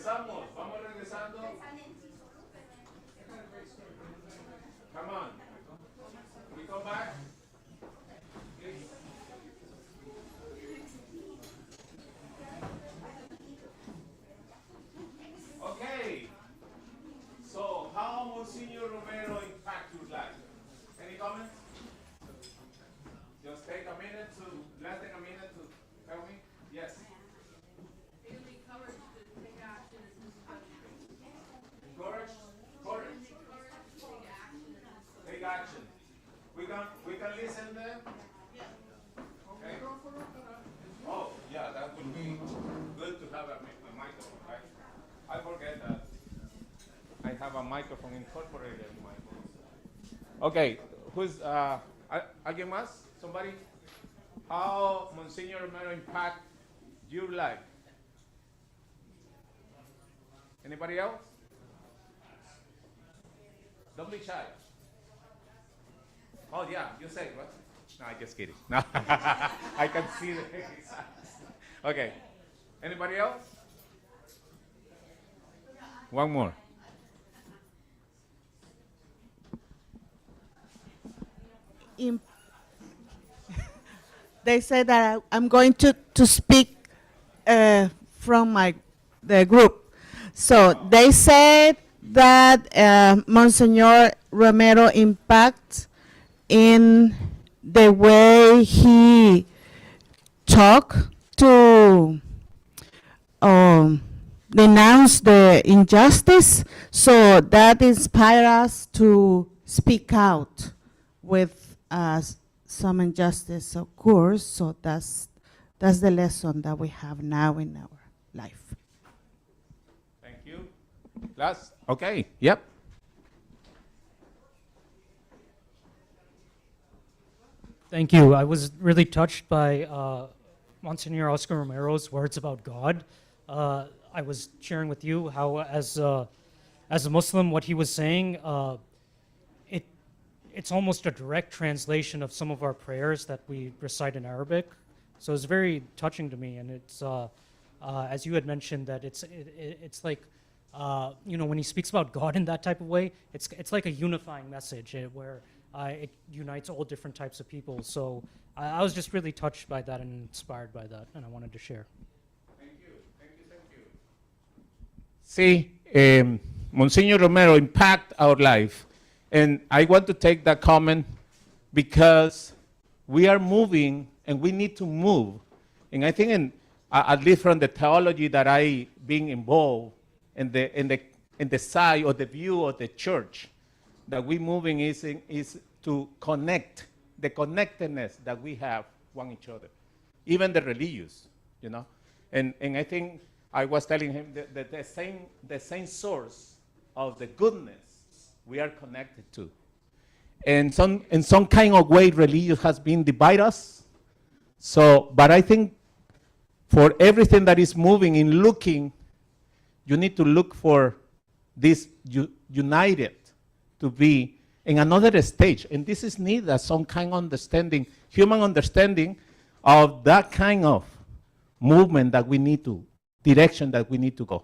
Regresamos, vamos regresando. Come on. We come back. Okay. So, how Monsignor Romero impact your life? Any comments? Just take a minute to, less than a minute to tell me. Yes. Give me courage to take action in this country. Courage. Courage. Take action in this country. Take action. We can listen then? Okay. Oh, yeah, that would be good to have a microphone, right? I forget that I have a microphone incorporated in my voice. Okay, who's, alguien más? Somebody? How Monsignor Romero impact your life? Anybody else? Don't be shy. Oh yeah, you say what? No, I'm just kidding. No, I can see the Okay. Anybody else? One more. They say that I'm going to speak from the group. So they said that Monsignor Romero impacts in the way he talk to denounce the injustice. So that inspires us to speak out with some injustice occurs. So that's the lesson that we have now in our life. Thank you. Last. Okay. Yep. Thank you. I was really touched by Monsignor Oscar Romero's words about God. I was sharing with you how, as a Muslim, what he was saying, it's almost a direct translation of some of our prayers that we recite in Arabic. So it's very touching to me, and it's as you had mentioned that it's like when he speaks about God in that type of way, it's like a unifying message where it unites all different types of people. So I was just really touched by that and inspired by that, and I wanted to share. Thank you. See, Monsignor Romero impact our life. And I want to take that comment because we are moving and we need to move. And I think at least from the theology that I being involved in the side or the view of the church, that we're moving is to connect, the connectedness that we have one each other, even the religious, And I think I was telling him that the same source of the goodness we are connected to. And in some kind of way, religion has been divide us. So, but I think for everything that is moving in looking, you need to look for this united to be in another stage. And this is needed some kind of understanding, human understanding of that kind of movement that we need to, direction that we need to go.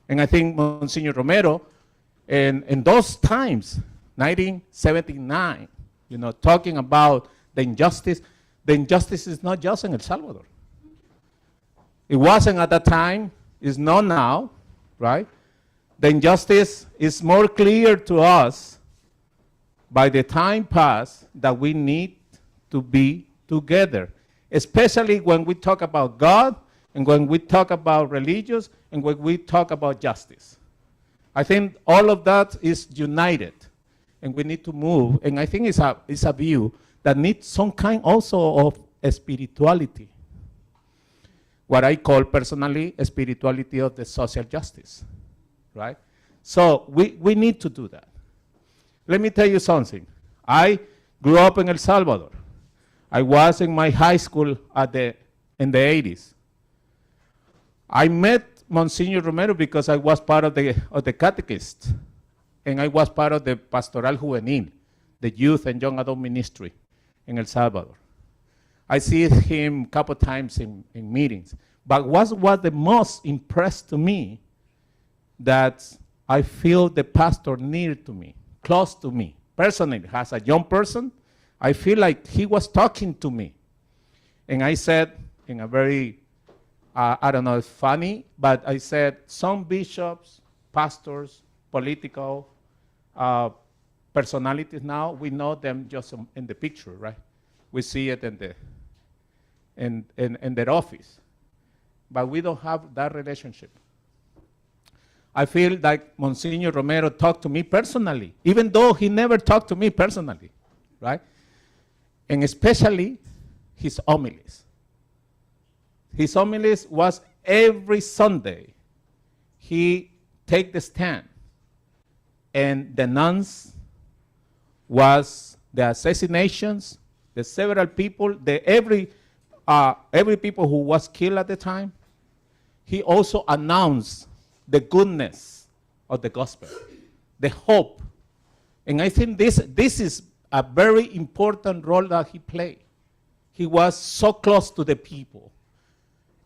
And I think Monsignor Romero, in those times, 1979, talking about the injustice is not just in El Salvador. It wasn't at that time, it's not now, right? The injustice is more clear to us by the time passed that we need to be together, especially when we talk about God and when we talk about religious and when we talk about justice. I think all of that is united, and we need to move. And I think it's a view that needs some kind also of spirituality. What I call personally a spirituality of the social justice, right? So we need to do that. Let me tell you something. I grew up in El Salvador. I was in my high school in the 80s. I met Monsignor Romero because I was part of the catechist, and I was part of the Pastoral Juvenil, the youth and young adult ministry in El Salvador. I see him a couple times in meetings. But what was the most impressed to me that I feel the pastor near to me, close to me. Personally, as a young person, I feel like he was talking to me. And I said, in a very, I don't know if funny, but I said, some bishops, pastors, political personalities now, we know them just in the picture, right? We see it in their office. But we don't have that relationship. I feel like Monsignor Romero talked to me personally, even though he never talked to me personally, right? And especially his homilies. His homilies was every Sunday. He take the stand and denounce was the assassinations, the several people, every people who was killed at the time. He also announced the goodness of the gospel, the hope. And I think this is a very important role that he played. He was so close to the people.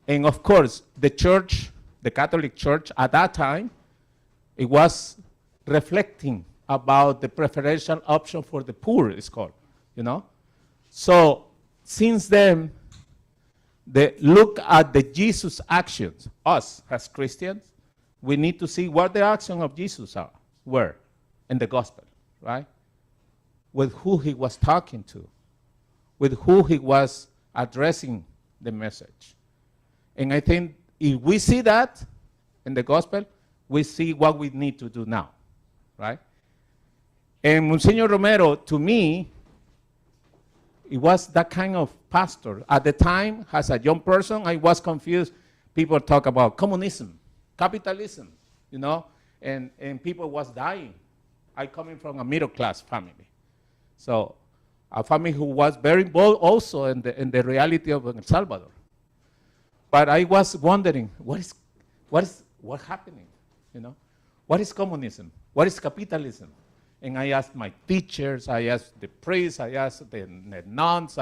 And of course, the church, the Catholic Church at that time, it was reflecting about the preferential option for the poor, it's called, you know? So since then, look at the Jesus actions. Us as Christians, we need to see what the actions of Jesus were in the gospel, right? With who he was talking to, with who he was addressing the message. And I think if we see that in the gospel, we see what we need to do now, right? And Monsignor Romero, to me, it was that kind of pastor. At the time, as a young person, I was confused. People talk about communism, capitalism, you know, and people was dying. I coming from a middle-class family. So a family who was very involved also in the reality of El Salvador. But I was wondering, what's happening, you know? What is communism? What is capitalism? And I asked my teachers, I asked the priests, I asked the nuns,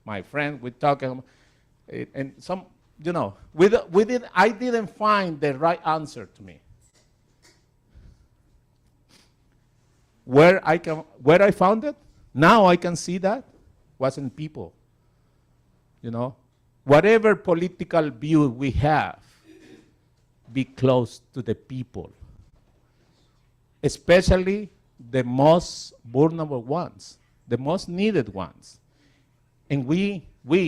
my friends, we talked, and some, you know, I didn't find the right answer to me. Where I found it, now I can see that was in people, you know. Whatever political view we have, be close to the people, especially the most vulnerable ones, the most needed ones. And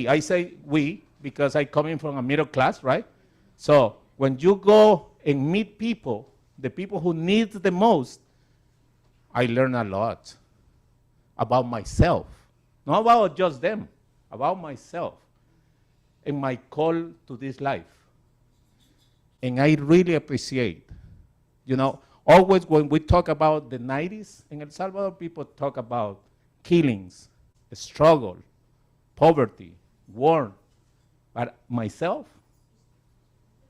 I say we, because I come in from a middle class, right? So when you go and meet people, the people who need the most, I learn a lot about myself. Not about just them, about myself and my call to this life. And I really appreciate, you know, always when we talk about the 90s in El Salvador, people talk about killings, struggle, poverty, war. But myself,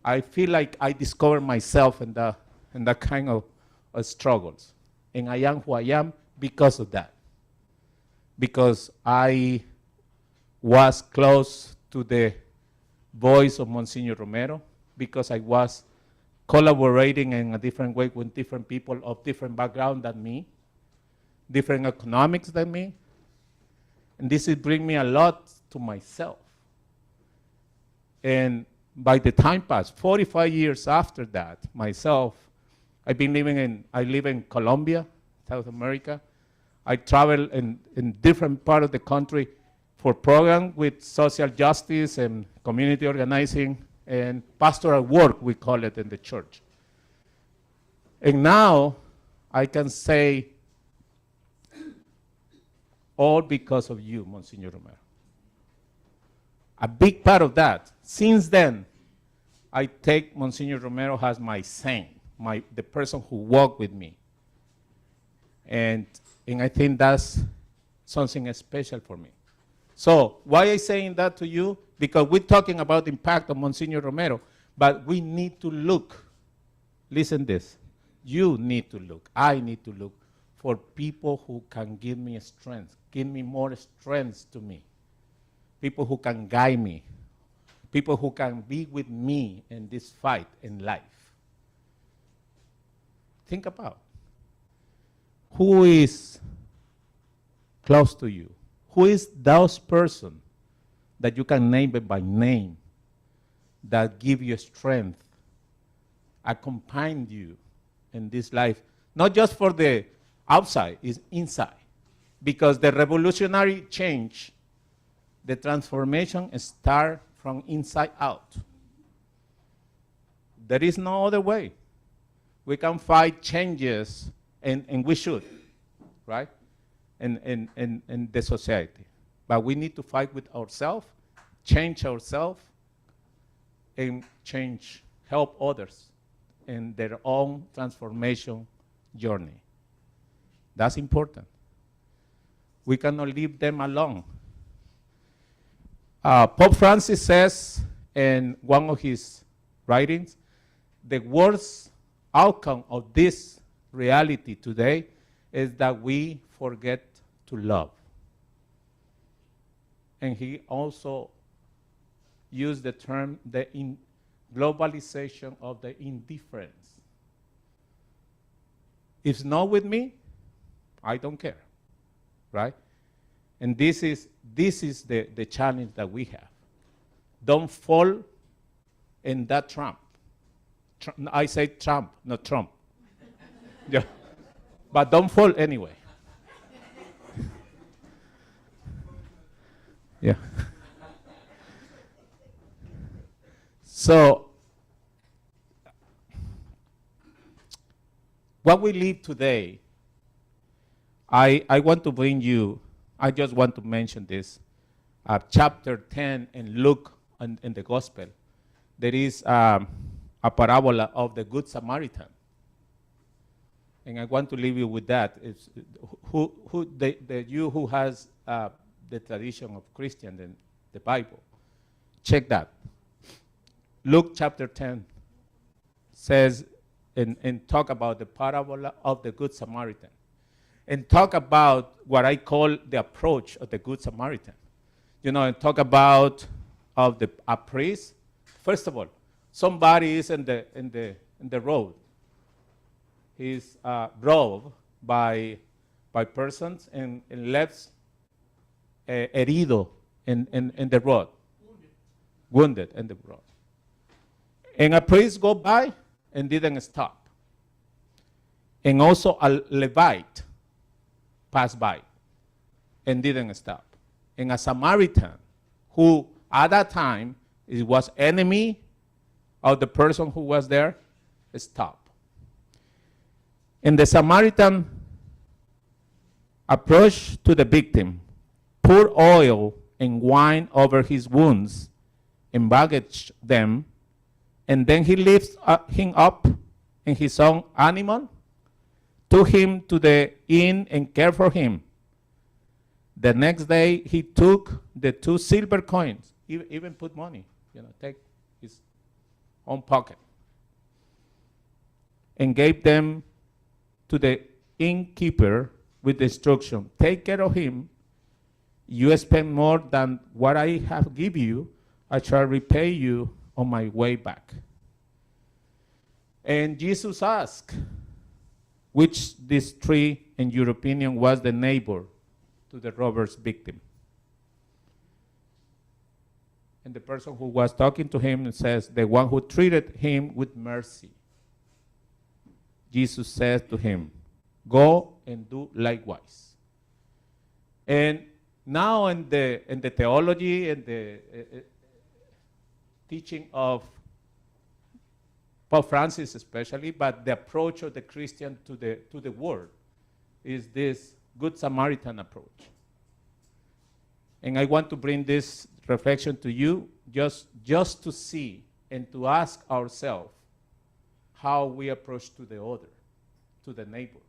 I feel like I discovered myself in that kind of struggles. And I am who I am because of that. Because I was close to the voice of Monsignor Romero, because I was collaborating in a different way with different people of different background than me, different economics than me. And this will bring me a lot to myself. And by the time passed, 45 years after that, myself, I live in Colombia, South America. I travel in different part of the country for programs with social justice and community organizing and pastoral work, we call it in the church. And now I can say all because of you, Monsignor Romero. A big part of that. Since then, I take Monsignor Romero as my saint, the person who walked with me. And I think that's something special for me. So why am I saying that to you? Because we're talking about the impact of Monsignor Romero, but we need to look. Listen this. You need to look. I need to look for people who can give me strength, give me more strength to me. People who can guide me. People who can be with me in this fight in life. think about who is close to you. Who is those person that you can name it by name, that give you strength, accompany you in this life, not just for the outside, it's inside. Because the revolutionary change, the transformation start from inside out. There is no other way. We can fight changes, and we should, right? In the society. But we need to fight with ourselves, change ourselves, and help others in their own transformation journey. That's important. We cannot leave them alone. Pope Francis says in one of his writings, the worst outcome of this reality today is that we forget to love. And he also used the term globalization of the indifference. If it's not with me, I don't care, right? And this is the challenge that we have. Don't fall in that trap. I say Trump, not Trump. Yeah. But don't fall anyway. Yeah. So, what we live today, I want to bring you, I just want to mention this. Chapter 10 in Luke in the Gospel, there is a parabola of the Good Samaritan. And I want to leave you with that. It's you who has the tradition of Christian and the Bible, check that. Luke chapter 10 says, and talk about the parabola of the Good Samaritan. And talk about what I call the approach of the Good Samaritan. You know, and talk about a priest. First of all, somebody is in the road. He's robbed by persons and left herido in the road. Wounded in the road. And a priest go by and didn't stop. And also a Levite passed by and didn't stop. And a Samaritan, who at that time was enemy of the person who was there, stopped. And the Samaritan approached to the victim, poured oil and wine over his wounds, and bandaged them, and then he lifted him up in his own animal, took him to the inn and cared for him. The next day he took the 2 silver coins, even put money, take his own pocket, and gave them to the innkeeper with the instruction, take care of him. You spend more than what I have given you, I shall repay you on my way back. And Jesus asked, which these 3, in your opinion, was the neighbor to the robber's victim? And the person who was talking to him says, the one who treated him with mercy. Jesus says to him, go and do likewise. And now in the theology and the teaching of Pope Francis especially, but the approach of the Christian to the world is this Good Samaritan approach. And I want to bring this reflection to you just to see and to ask ourselves how we approach to the other, to the neighbor.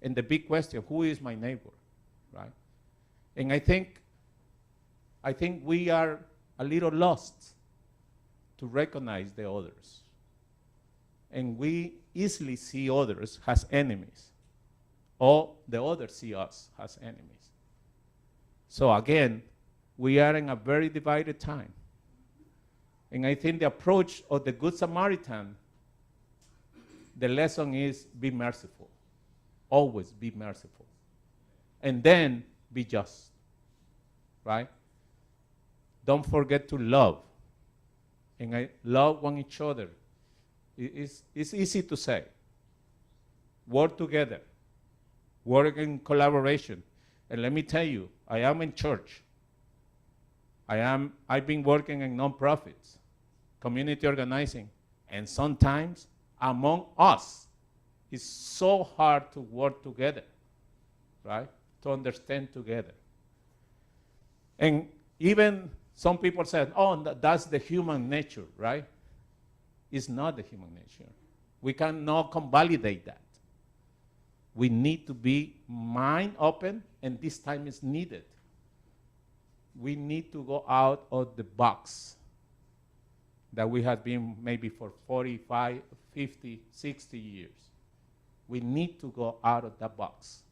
And the big question, who is my neighbor, right? And I think we are a little lost to recognize the others. And we easily see others as enemies, or the others see us as enemies. So again, we are in a very divided time. And I think the approach of the Good Samaritan the lesson is be merciful. Always be merciful. And then be just, right? Don't forget to love. And I love one each other. It's easy to say. Work together. Work in collaboration. And let me tell you, I am in church. I've been working in nonprofits, community organizing, and sometimes among us, it's so hard to work together, right? To understand together. And even some people said, oh, that's the human nature, right? It's not the human nature. We cannot convalidate that. We need to be mind open, and this time is needed. We need to go out of the box that we have been maybe for 45, 50, 60 years. We need to go out of that box.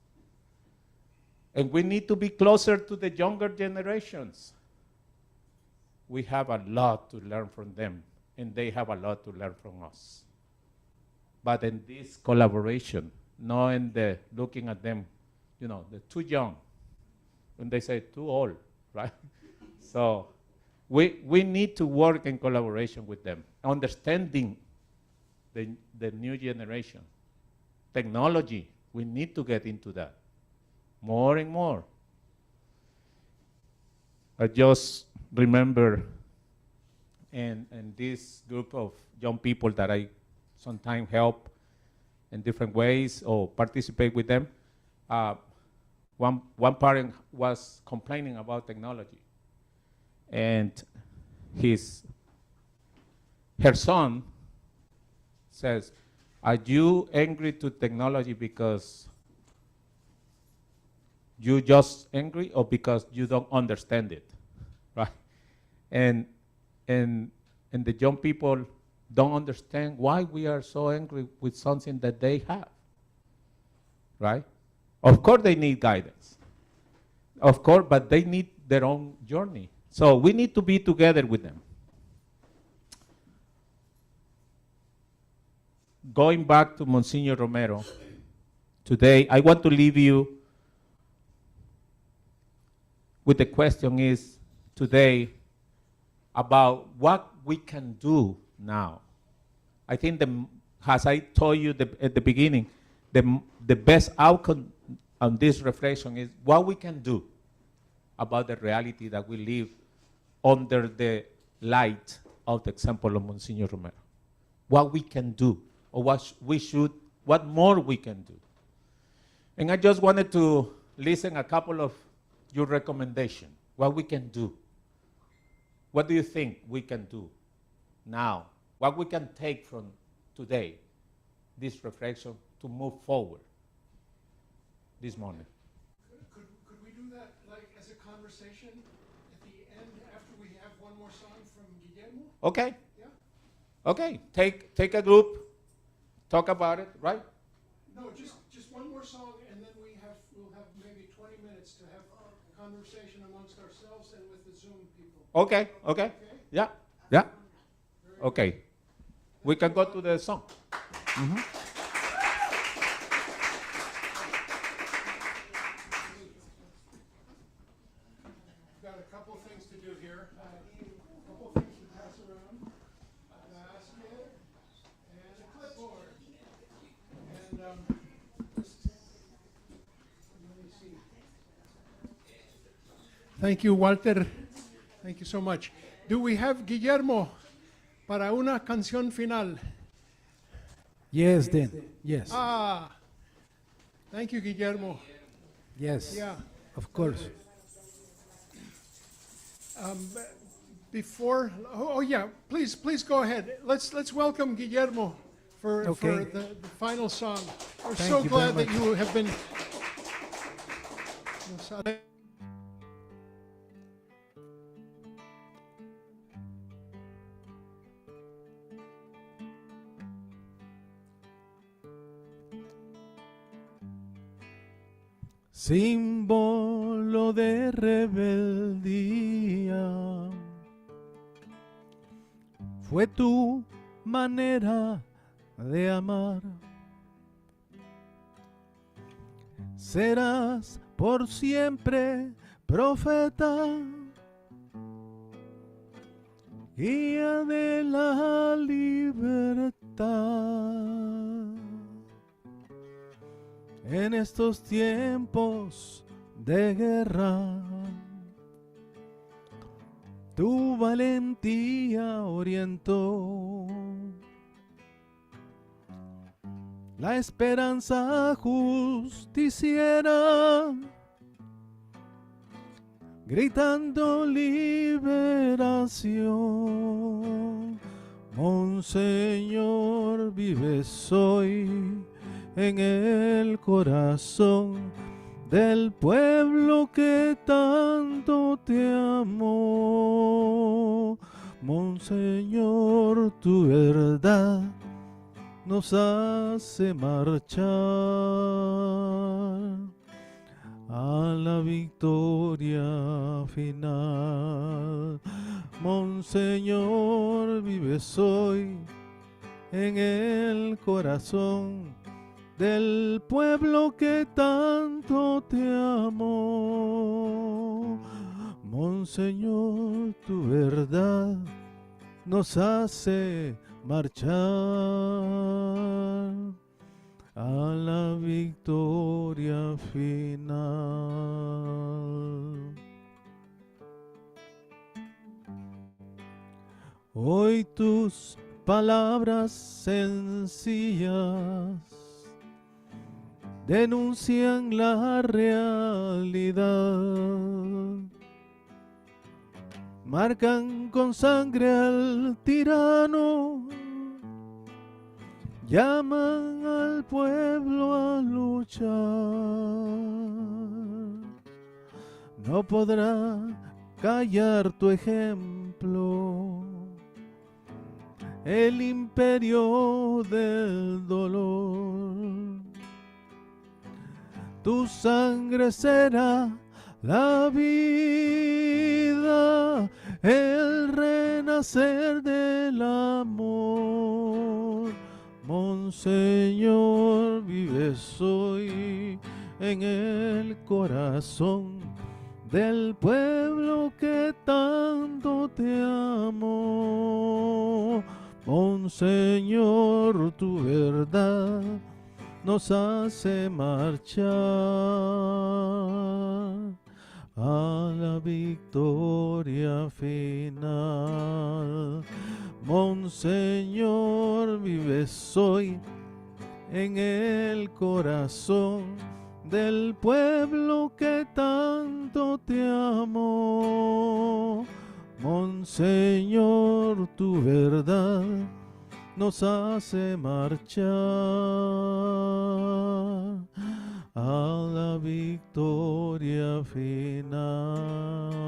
And we need to be closer to the younger generations. We have a lot to learn from them, and they have a lot to learn from us. But in this collaboration, not in the looking at them, you know, they're too young. When they say too old, right? So we need to work in collaboration with them, understanding the new generation. Technology, we need to get into that more and more. I just remember in this group of young people that I sometimes help in different ways or participate with them, one parent was complaining about technology. And her son says, are you angry to technology because you just angry or because you don't understand it, right? And the young people don't understand why we are so angry with something that they have, right? Of course they need guidance. Of course, but they need their own journey. So we need to be together with them. Going back to Monsignor Romero, today I want to leave you with the question is today about what we can do now. I think, as I told you at the beginning, the best outcome of this reflection is what we can do about the reality that we live under the light of the example of Monsignor Romero. What we can do, or what more we can do. And I just wanted to listen a couple of your recommendations, what we can do. What do you think we can do now? What we can take from today, this reflection, to move forward this morning? Could we do that like as a conversation at the end after we have one more song from Guillermo? Okay. Yeah? Okay. Take a group, talk about it, right? No, just one more song, and then we'll have maybe 20 minutes to have a conversation amongst ourselves and with the Zoom people. Okay. Yeah. Okay. We can go to the song. Mm-hmm. Got a couple things to do here. A couple things to pass around. A basket and a clipboard. And let me see. Thank you, Walter. Thank you so much. Do we have Guillermo para una canción final? Yes, then. Yes. Thank you, Guillermo. Yes. Yeah. Of course. Before, yeah, please go ahead. Let's welcome Guillermo for the final song. We're Thank so you glad very that much. you have been. Símbolo de rebeldía, fue tu manera de amar. Serás por siempre profeta, guía de la libertad. En estos tiempos de guerra, tu valentía orientó la esperanza justiciera, gritando liberación. Monseñor, vives hoy en el corazón del pueblo que tanto te amó. Monseñor, tu verdad nos hace marchar a la victoria final. Monseñor, vives hoy en el corazón del pueblo que tanto te amó. Monseñor, tu verdad nos hace marchar a la victoria final. Hoy tus palabras sencillas denuncian la realidad, marcan con sangre al tirano, llaman al pueblo a luchar. No podrá callar tu ejemplo el imperio del dolor. Tu sangre será la vida, el renacer del amor. Monseñor, vives hoy en el corazón del pueblo que tanto te amó. Monseñor, tu verdad nos hace marchar a la victoria final. Monseñor, vives hoy en el corazón del pueblo que tanto te amó. Monseñor, tu verdad nos hace marchar a la victoria final.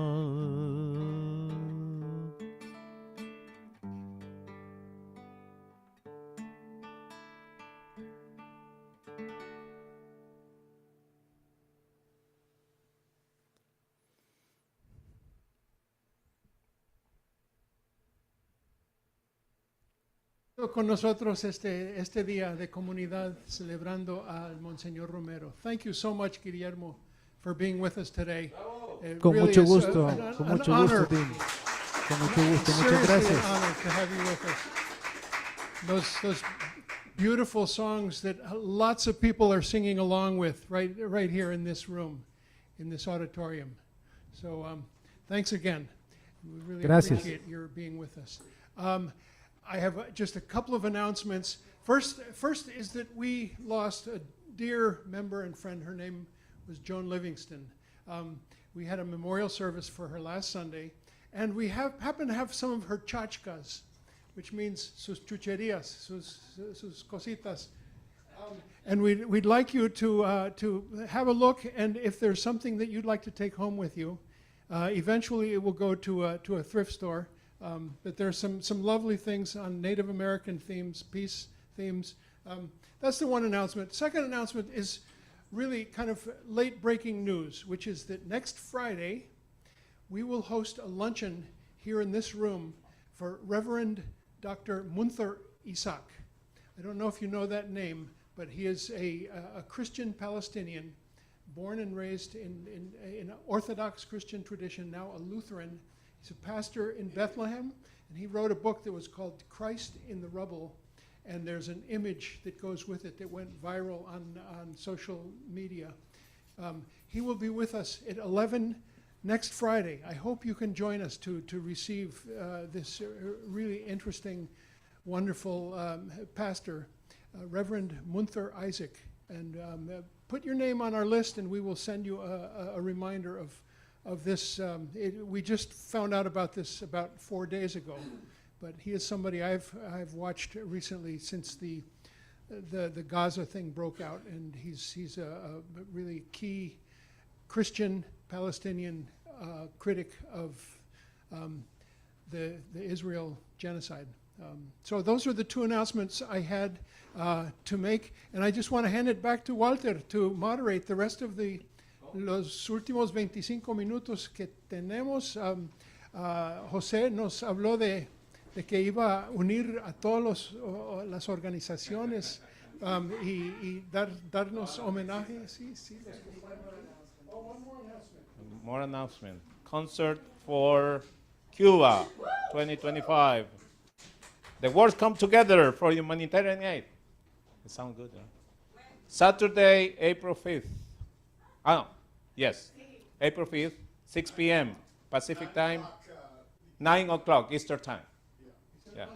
Con nosotros este día de comunidad celebrando al Monseñor Romero. Thank you so much, Guillermo, for being with us today. It Con really mucho is gusto, an con mucho honor, gusto, Dean. Con mucho gusto, muchas seriously gracias. an honor to have you with us. Those beautiful songs that lots of people are singing along with right here in this room, in this auditorium. So thanks again. We really Gracias. appreciate your being with us. I have just a couple of announcements. First is that we lost a dear member and friend. Her name was Joan Livingston. We had a memorial service for her last Sunday, and we happen to have some of her chachkas, which means sus chucherías, sus cositas. And we'd like you to have a look, and if there's something that you'd like to take home with you, eventually it will go to a thrift store. But there's some lovely things on Native American themes, peace themes. That's the one announcement. Second announcement is really kind of late breaking news, which is that next Friday we will host a luncheon here in this room for Reverend Dr. Munther Isaac. I don't know if you know that name, but he is a Christian Palestinian, born and raised in an Orthodox Christian tradition, now a Lutheran. He's a pastor in Bethlehem, and he wrote a book that was called Christ in the Rubble, and there's an image that goes with it that went viral on social media. He will be with us at 11 next Friday. I hope you can join us to receive this really interesting, wonderful pastor, Reverend Munther Isaac. And put your name on our list, and we will send you a reminder of this. We just found out about this about 4 days ago, but he is somebody I've watched recently since the Gaza thing broke out, and he's a really key Christian Palestinian critic of the Israel genocide. So those are the two announcements I had to make, and I just want to hand it back to Walter to moderate the rest of los últimos 25 minutos que tenemos. José nos habló de que iba a unir a todas las organizaciones y darnos homenaje. Sí. Oh, one more announcement. More announcement. Concert for Cuba 2025. The world come together for humanitarian aid. It sounds good, huh? Saturday, April 5th. Yes. April 5th, 6 p.m. Pacific time, 9 o'clock Eastern time. Yeah.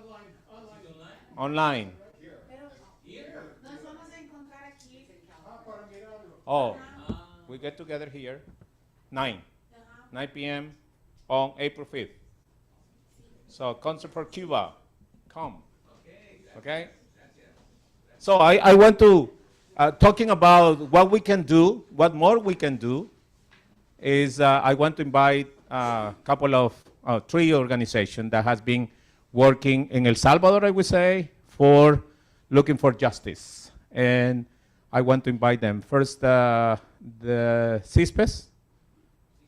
Online. Oh, we get together here, 9 p.m. on April 5th. So concert for Cuba, come. Okay? So I want to, talking about what we can do, what more we can do, is I want to invite a couple of, 3 organizations that has been working in El Salvador, I would say, for looking for justice. And I want to invite them. First, the CISPES.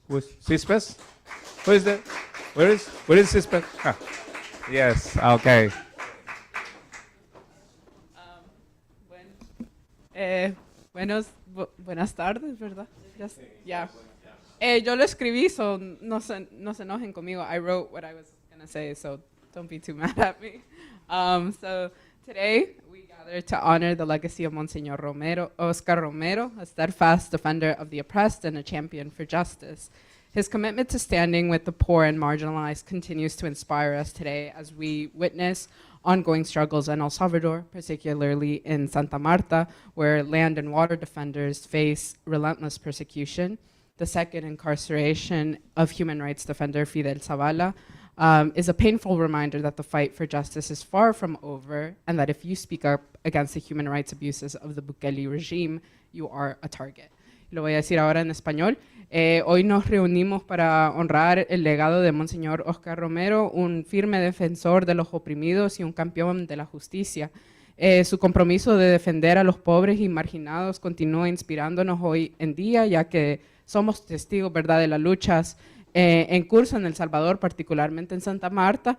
Who's CISPES? Who is that? Where is CISPES? Ah. Yes, okay. Buenas tardes, ¿verdad? Yeah. Yo lo escribí, so no se enojen conmigo. I wrote what I was going to say, so don't be too mad at me. So today, we gathered to honor the legacy of Monsignor Oscar Romero, a steadfast defender of the oppressed and a champion for justice. His commitment to standing with the poor and marginalized continues to inspire us today as we witness ongoing struggles in El Salvador, particularly in Santa Marta, where land and water defenders face relentless persecution. The second incarceration of human rights defender Fidel Zavala is a painful reminder that the fight for justice is far from over, and that if you speak up against the human rights abuses of the Bukele regime, you are a target. Lo voy a decir ahora en español. Hoy nos reunimos para honrar el legado de Monsignor Oscar Romero, un firme defensor de los oprimidos y un campeón de la justicia. Su compromiso de defender a los pobres y marginados continúa inspirándonos hoy en día, ya que somos testigos, ¿verdad?, de las luchas en curso en El Salvador, particularmente en Santa Marta,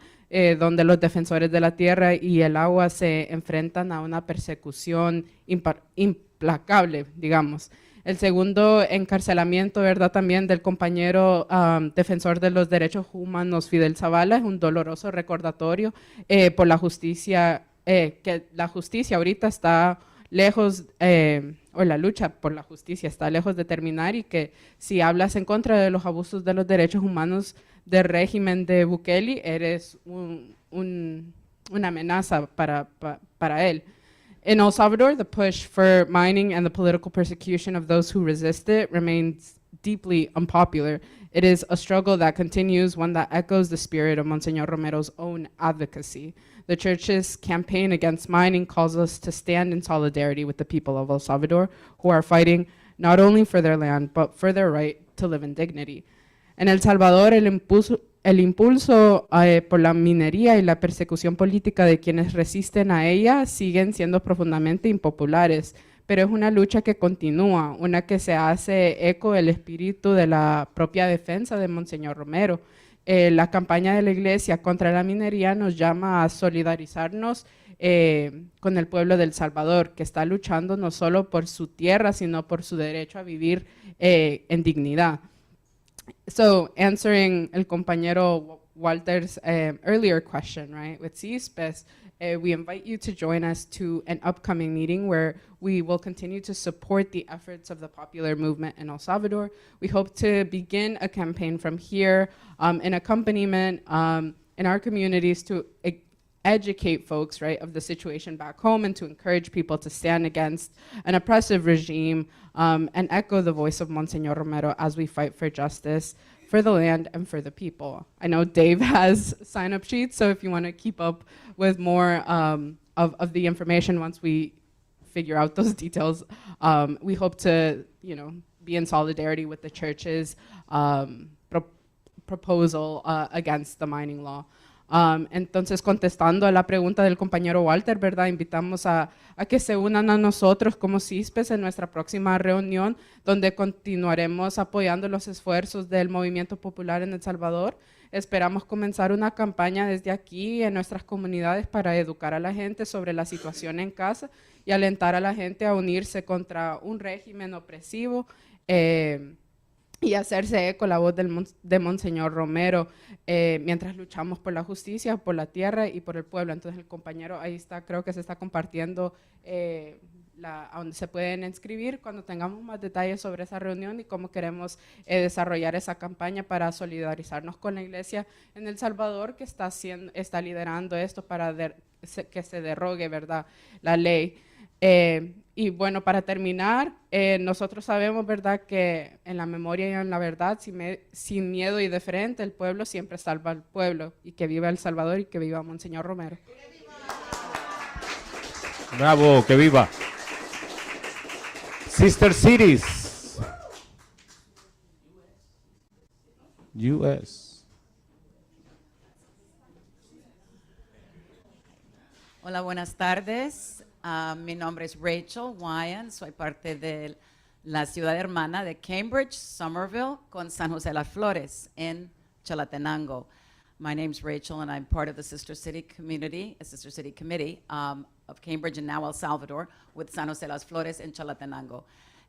donde los defensores de la tierra y el agua se enfrentan a una persecución implacable, digamos. El segundo encarcelamiento, ¿verdad?, también del compañero defensor de los derechos humanos Fidel Zavala es un doloroso recordatorio por la justicia, que la justicia ahorita está lejos, o la lucha por la justicia está lejos de terminar, y que si hablas en contra de los abusos de los derechos humanos del régimen de Bukele, eres una amenaza para él. In El Salvador, the push for mining and the political persecution of those who resist it remains deeply unpopular. It is a struggle that continues, one that echoes the spirit of Monsignor Romero's own advocacy. The Church's campaign against mining calls us to stand in solidarity with the people of El Salvador, who are fighting not only for their land, but for their right to live in dignity. En El Salvador, el impulso por la minería y la persecución política de quienes resisten a ella siguen siendo profundamente impopulares, pero es una lucha que continúa, una que se hace eco del espíritu de la propia defensa de Monsignor Romero. La campaña de la Iglesia contra la minería nos llama a solidarizarnos con el pueblo del Salvador, que está luchando no solo por su tierra, sino por su derecho a vivir en dignidad. So, answering el compañero Walter's earlier question, right, with CISPES, we invite you to join us to an upcoming meeting where we will continue to support the efforts of the popular movement in El Salvador. We hope to begin a campaign from here in accompaniment in our communities to educate folks, right, of the situation back home and to encourage people to stand against an oppressive regime and echo the voice of Monsignor Romero as we fight for justice for the land and for the people. I know Dave has sign-up sheets, so if you want to keep up with more of the information once we figure out those details, we hope to, be in solidarity with the church's proposal against the mining law. Entonces, contestando a la pregunta del compañero Walter, ¿verdad? Invitamos a que se unan a nosotros como CISPES en nuestra próxima reunión, donde continuaremos apoyando los esfuerzos del movimiento popular en El Salvador. Esperamos comenzar una campaña desde aquí en nuestras comunidades para educar a la gente sobre la situación en casa y alentar a la gente a unirse contra un régimen opresivo y hacerse eco la voz de Monsignor Romero mientras luchamos por la justicia, por la tierra y por el pueblo. Entonces el compañero ahí está, creo que se está compartiendo a donde se pueden inscribir cuando tengamos más detalles sobre esa reunión y cómo queremos desarrollar esa campaña para solidarizarnos con la iglesia en El Salvador, que está liderando esto para que se derrogue, ¿verdad?, la ley. Y bueno, para terminar, nosotros sabemos, ¿verdad?, que en la memoria y en la verdad, sin miedo y de frente, el pueblo siempre salva al pueblo. Y que viva El Salvador y que viva Monsignor Romero. Bravo, que viva. Sister cities. US. Hola, buenas tardes. Mi nombre es Rachel Wyan, soy parte de la ciudad hermana de Cambridge, Somerville, con San José Las Flores in Chalatenango. My name's Rachel and I'm part of the Sister City Committee of Cambridge and now El Salvador with San José Las Flores in Chalatenango.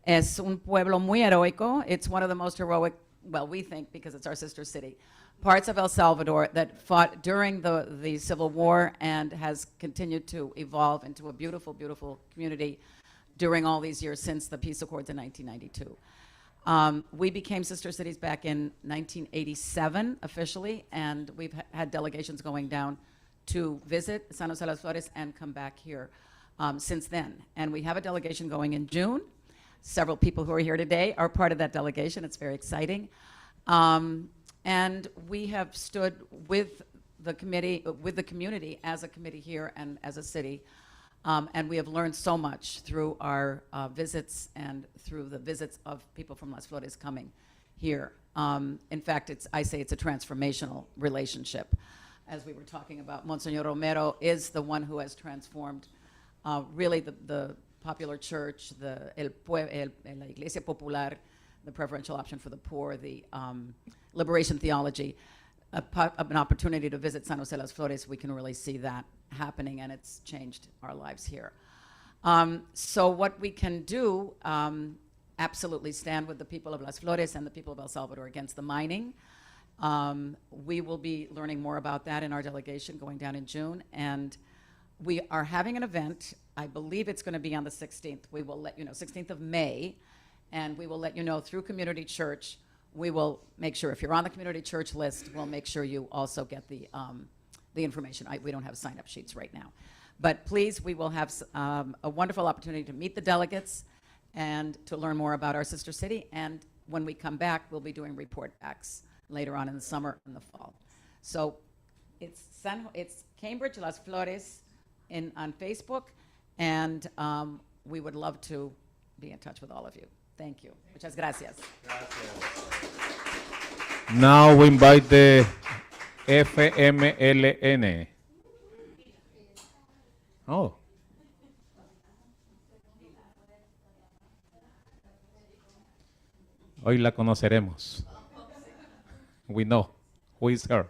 Es un pueblo muy heroico. It's one of the most heroic, well, we think because it's our sister city, parts of El Salvador that fought during the Civil War and has continued to evolve into a beautiful, beautiful community during all these years since the peace accords in 1992. We became sister cities back in 1987 officially, and we've had delegations going down to visit San Jose Las Flores and come back here since then. And we have a delegation going in June. Several people who are here today are part of that delegation. It's very exciting. And we have stood with the community as a committee here and as a city. And we have learned so much through our visits and through the visits of people from Las Flores coming here. In fact, I say it's a transformational relationship. As we were talking about, Monsignor Romero is the one who has transformed really the popular church, la Iglesia Popular, the preferential option for the poor, the liberation theology, an opportunity to visit San Jose Las Flores. We can really see that happening, and it's changed our lives here. So what we can do, absolutely stand with the people of Las Flores and the people of El Salvador against the mining. We will be learning more about that in our delegation going down in June, and we are having an event. I believe it's going to be on the 16th. We will let you know, 16th of May, and we will let you know through Community Church. We will make sure if you're on the Community Church list, we'll make sure you also get the information. We don't have sign-up sheets right now. But please, we will have a wonderful opportunity to meet the delegates and to learn more about our sister city. And when we come back, we'll be doing report backs later on in the summer and the fall. So it's Cambridge Las Flores on Facebook, and we would love to be in touch with all of you. Thank you. Muchas gracias. Now we invite the FMLN. Oh. Hoy la conoceremos. We know who is her.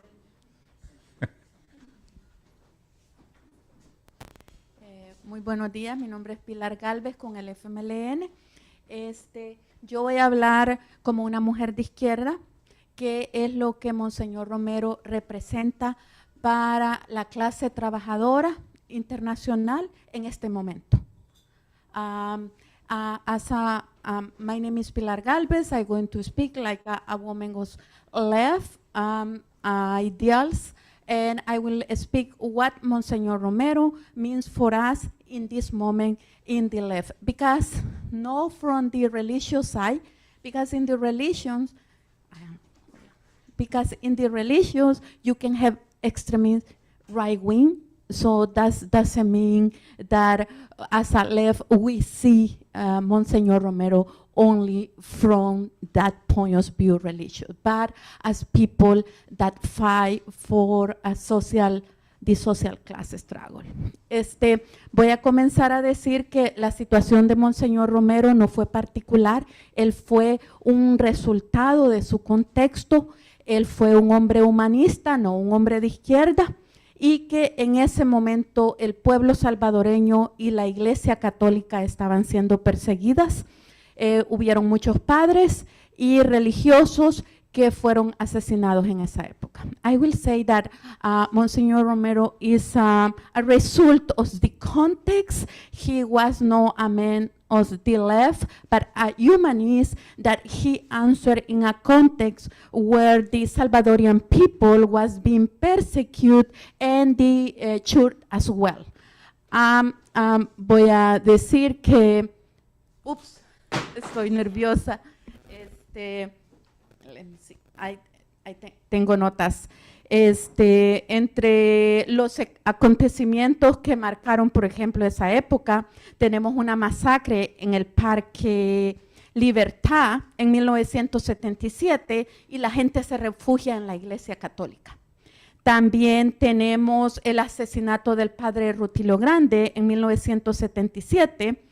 Muy buenos días, mi nombre es Pilar Galdamez con el FMLN. Yo voy a hablar como una mujer de izquierda, que es lo que Monsignor Romero representa para la clase trabajadora internacional en este momento. My name is Pilar Galdamez. I'm going to speak like a woman who's left ideals, and I will speak what Monsignor Romero means for us in this moment in the left. Because not from the religious side, because in the religions you can have extremist right wing. So that doesn't mean that as a left we see Monsignor Romero only from that point of view religious, but as people that fight for the social class struggle. Voy a comenzar a decir que la situación de Monsignor Romero no fue particular, él fue un resultado de su contexto, él fue un hombre humanista, no un hombre de izquierda, y que en ese momento el pueblo salvadoreño y la Iglesia Católica estaban siendo perseguidas. Hubieron muchos padres y religiosos que fueron asesinados en esa época. I will say that Monsignor Romero is a result of the context. He was not a man of the left, but a humanist that he answered in a context where the Salvadorian people was being persecuted and the church as well. Voy a decir que, estoy nerviosa. Let me see. Tengo notas. Entre los acontecimientos que marcaron, por ejemplo, esa época, tenemos una masacre en el Parque Libertad en 1977 y la gente se refugia en la Iglesia Católica. También tenemos el asesinato del padre Rutilio Grande en 1977.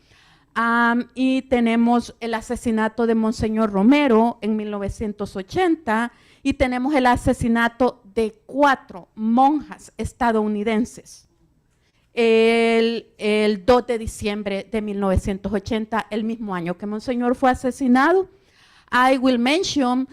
Y tenemos el asesinato de Monsignor Romero en 1980 y tenemos el asesinato de 4 monjas estadounidenses el 2 de diciembre de 1980, el mismo año que Monsignor fue asesinado. I will mention,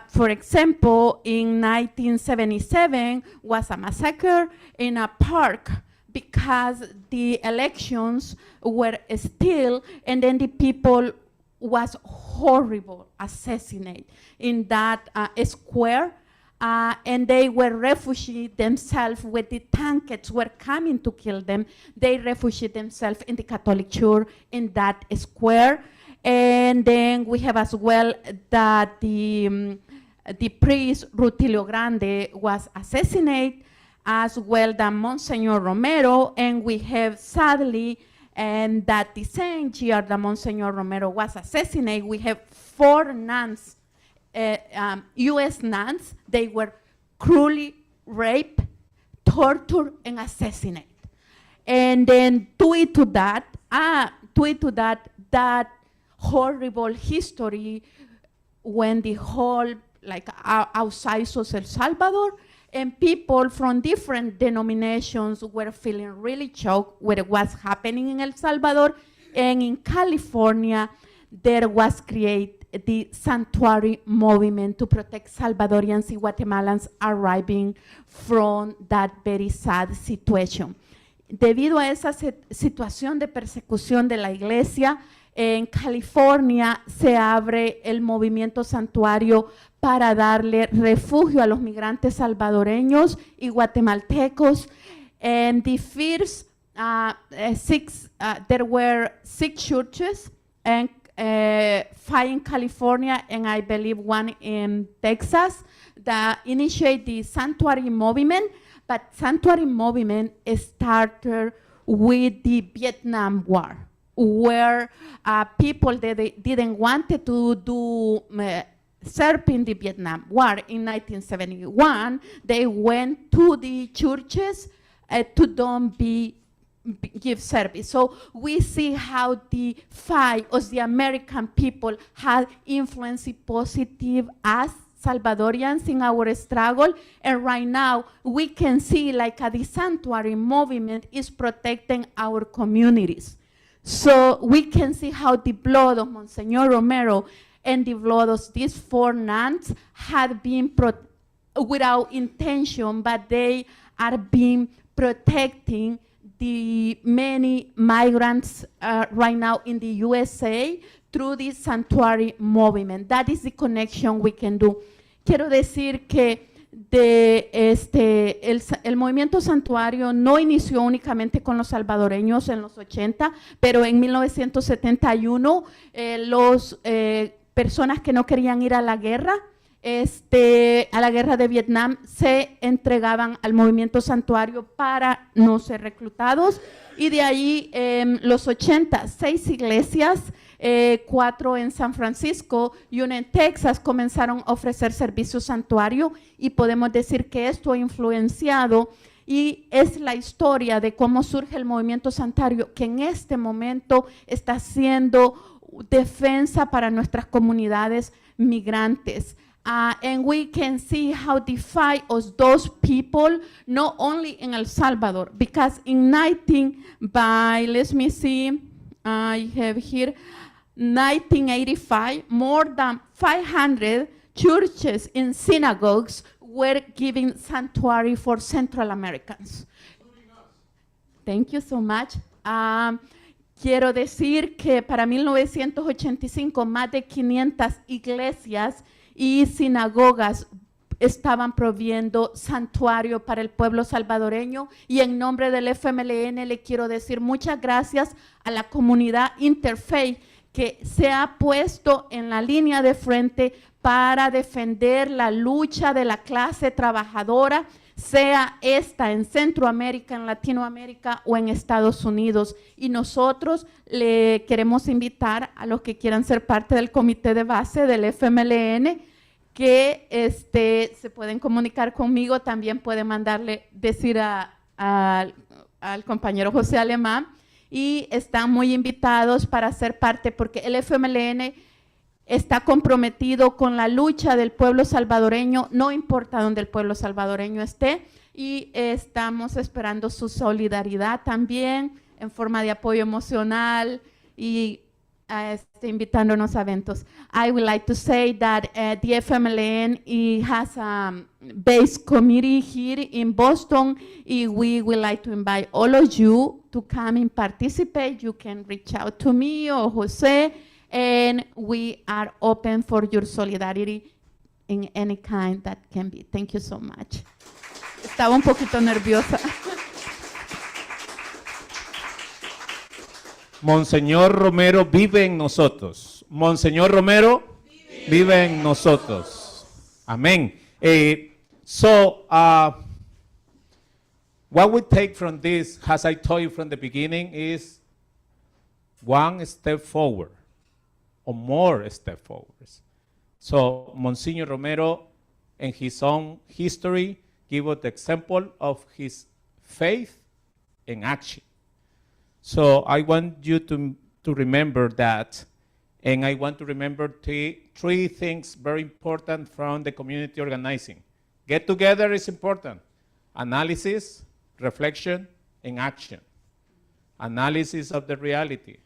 for example, in 1977 was a massacre in a park because the elections were still, and then the people was horrible assassinate in that square, and they were refugied themselves with the tanks were coming to kill them. They refugied themselves in the Catholic Church in that square. And then we have as well that the priest Rutilio Grande was assassinated, as well as Monsignor Romero, and we have sadly, and that the same year that Monsignor Romero was assassinated, we have 4 nuns, U.S. nuns. They were cruelly raped, tortured, and assassinated. And then due to that, that horrible history, when the whole, like outside of El Salvador, and people from different denominations were feeling really shocked with what was happening in El Salvador. And in California, there was created the sanctuary movement to protect Salvadorians and Guatemalans arriving from that very sad situation. Debido a esa situación de persecución de la iglesia, en California se abre el movimiento santuario para darle refugio a los migrantes salvadoreños y guatemaltecos. And the first there were 6 churches, and 5 in California, and I believe 1 in Texas, that initiate the sanctuary movement. But sanctuary movement started with the Vietnam War, where people that didn't want to do serve in the Vietnam War. In 1971, they went to the churches to don't give service. So we see how the fight of the American people had influenced positive as Salvadorians in our struggle, and right now we can see like the sanctuary movement is protecting our communities. So we can see how the blood of Monsignor Romero and the blood of these 4 nuns had been without intention, but they are being protecting the many migrants right now in the USA through this sanctuary movement. That is the connection we can do. Quiero decir que el movimiento santuario no inició únicamente con los salvadoreños en los 80, pero en 1971 los personas que no querían ir a la guerra de Vietnam se entregaban al movimiento santuario para no ser reclutados, y de ahí los 80, 6 iglesias, 4 en San Francisco y 1 en Texas comenzaron a ofrecer servicio santuario, y podemos decir que esto ha influenciado y es la historia de cómo surge el movimiento santuario, que en este momento está haciendo defensa para nuestras comunidades migrantes. And we can see how the fight of those people, not only in El Salvador, because in let me see, I have here, 1985, more than 500 churches and synagogues were giving sanctuary for Central Americans. Thank you so much. Quiero decir que para 1985 más de 500 iglesias y sinagogas estaban proviendo santuario para el pueblo salvadoreño, y en nombre del FMLN le quiero decir muchas gracias a la comunidad interfaith que se ha puesto en la línea de frente para defender la lucha de la clase trabajadora, sea esta en Centroamérica, en Latinoamérica o en Estados Unidos. Y nosotros le queremos invitar a los que quieran ser parte del comité de base del FMLN que se pueden comunicar conmigo. También pueden decir al compañero José Alemán, y están muy invitados para ser parte, porque el FMLN está comprometido con la lucha del pueblo salvadoreño, no importa dónde el pueblo salvadoreño esté, y estamos esperando su solidaridad también en forma de apoyo emocional y invitándonos a eventos. I would like to say that the FMLN has a base committee here in Boston, and we would like to invite all of you to come and participate. You can reach out to me or Jose, and we are open for your solidarity in any kind that can be. Thank you so much. Estaba un poquito nerviosa. Monseñor Romero vive en nosotros. Monseñor Romero vive en nosotros. Amén. What we take from this, as I told you from the beginning, is one step forward, or more step forward. So Monsignor Romero, in his own history, gave us the example of his faith in action. So I want you to remember that, and I want to remember three things very important from the community organizing. Get together is important. Analysis, reflection, and action. Analysis of the reality.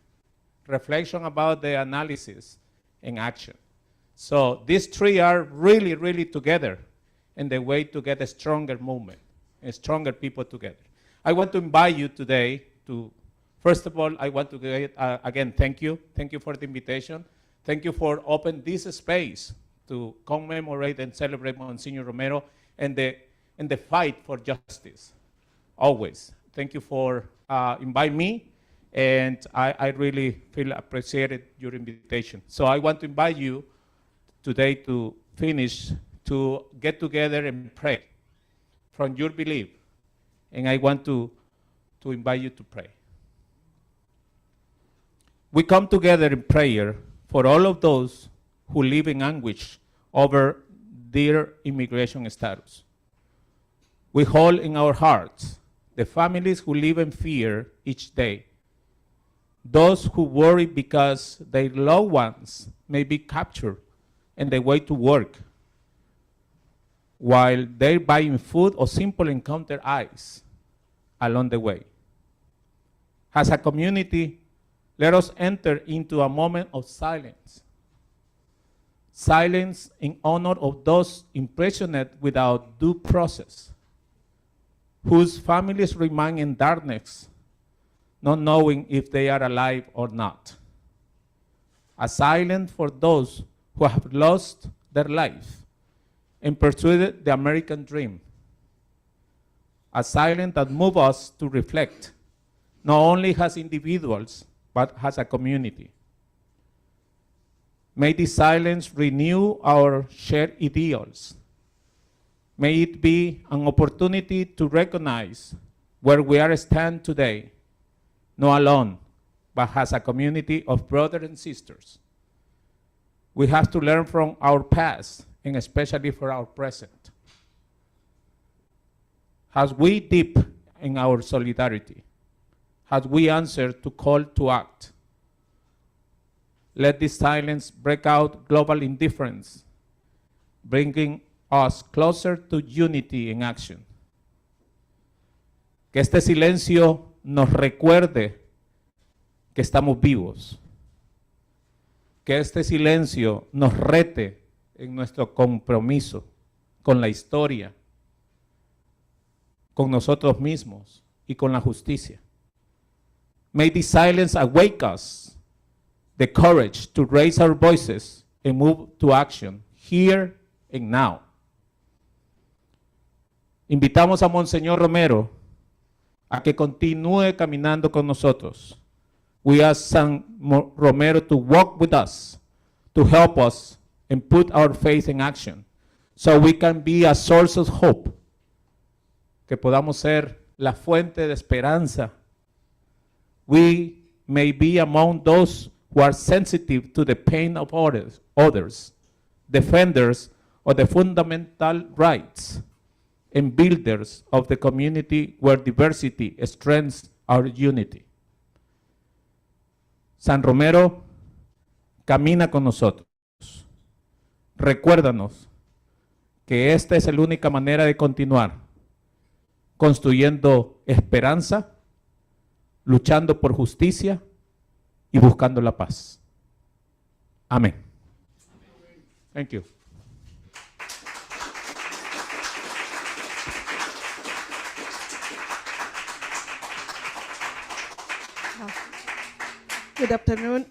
Reflection about the analysis and action. So these three are really, really together in the way to get a stronger movement and stronger people together. I want to invite you today to, first of all, I want to get, again, thank you. Thank you for the invitation. Thank you for opening this space to commemorate and celebrate Monsignor Romero and the fight for justice, always. Thank you for inviting me, and I really feel appreciated your invitation. So I want to invite you today to finish, to get together and pray from your belief, and I want to invite you to pray. We come together in prayer for all of those who live in anguish over their immigration status. We hold in our hearts the families who live in fear each day, those who worry because their loved ones may be captured on their way to work, while they're buying food or simply encounter ice along the way. As a community, let us enter into a moment of silence. Silence in honor of those imprisoned without due process, whose families remain in darkness, not knowing if they are alive or not. A silence for those who have lost their life and pursued the American dream. A silence that moves us to reflect, not only as individuals, but as a community. May this silence renew our shared ideals. May it be an opportunity to recognize where we are stand today, not alone, but as a community of brothers and sisters. We have to learn from our past, and especially for our present. As we deep in our solidarity, as we answer to call to act, let this silence break out global indifference, bringing us closer to unity in action. Que este silencio nos recuerde que estamos vivos. Que este silencio nos rete en nuestro compromiso con la historia, con nosotros mismos y con la justicia. May this silence awake us the courage to raise our voices and move to action here and now. Invitamos a Monsignor Romero a que continúe caminando con nosotros. We ask San Romero to walk with us, to help us and put our faith in action, so we can be a source of hope, que podamos ser la fuente de esperanza. We may be among those who are sensitive to the pain of others, defenders of the fundamental rights, and builders of the community where diversity strengthens our unity. San Romero, camina con nosotros. Recuérdanos que esta es la única manera de continuar construyendo esperanza, luchando por justicia y buscando la paz. Amén. Thank you. Good afternoon.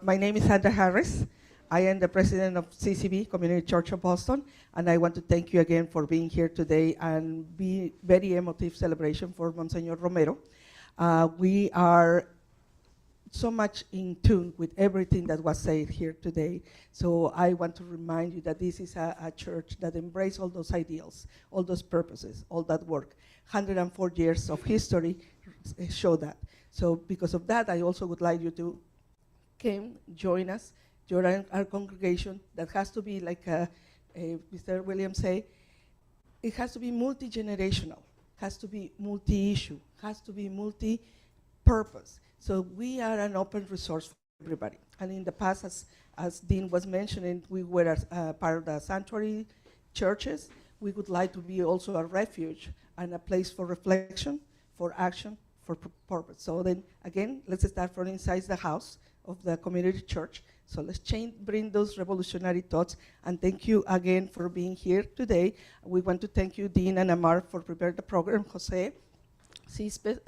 My name is Sandra Harris. I am the president of CCB, Community Church of Boston, and I want to thank you again for being here today and be very emotive celebration for Monsignor Romero. We are so much in tune with everything that was said here today. So I want to remind you that this is a church that embraces all those ideals, all those purposes, all that work. 104 years of history show that. So because of that, I also would like you to come, join us, join our congregation. That has to be like Mr. Williams say, it has to be multi-generational, has to be multi-issue, has to be multi-purpose. So we are an open resource for everybody. And in the past, as Dean was mentioning, we were part of the sanctuary churches. We would like to be also a refuge and a place for reflection, for action, for purpose. So then, again, let's start from inside the house of the community church. So let's bring those revolutionary thoughts. And thank you again for being here today. We want to thank you, Dean and Amar, for preparing the program. Jose, Cispes,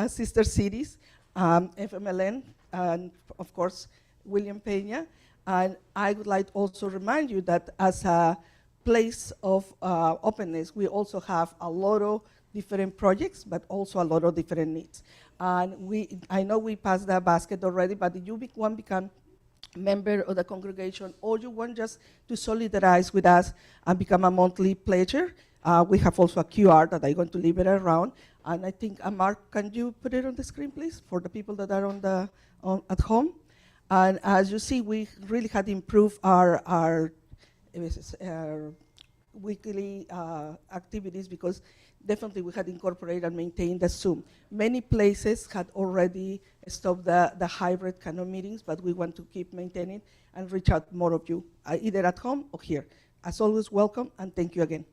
Sister Cities, FMLN, and of course, William Peña. And I would like to also remind you that as a place of openness, we also have a lot of different projects, but also a lot of different needs. And I know we passed the basket already, but if you want to become a member of the congregation, or you want just to solidarize with us and become a monthly pledger, we have also a QR that I'm going to leave it around. And I think, Mark, can you put it on the screen, please, for the people that are at home? And as you see, we really had improved our weekly activities, because definitely we had incorporated and maintained the Zoom. Many places had already stopped the hybrid kind of meetings, but we want to keep maintaining and reach out more of you, either at home or here. as always, welcome and thank you again.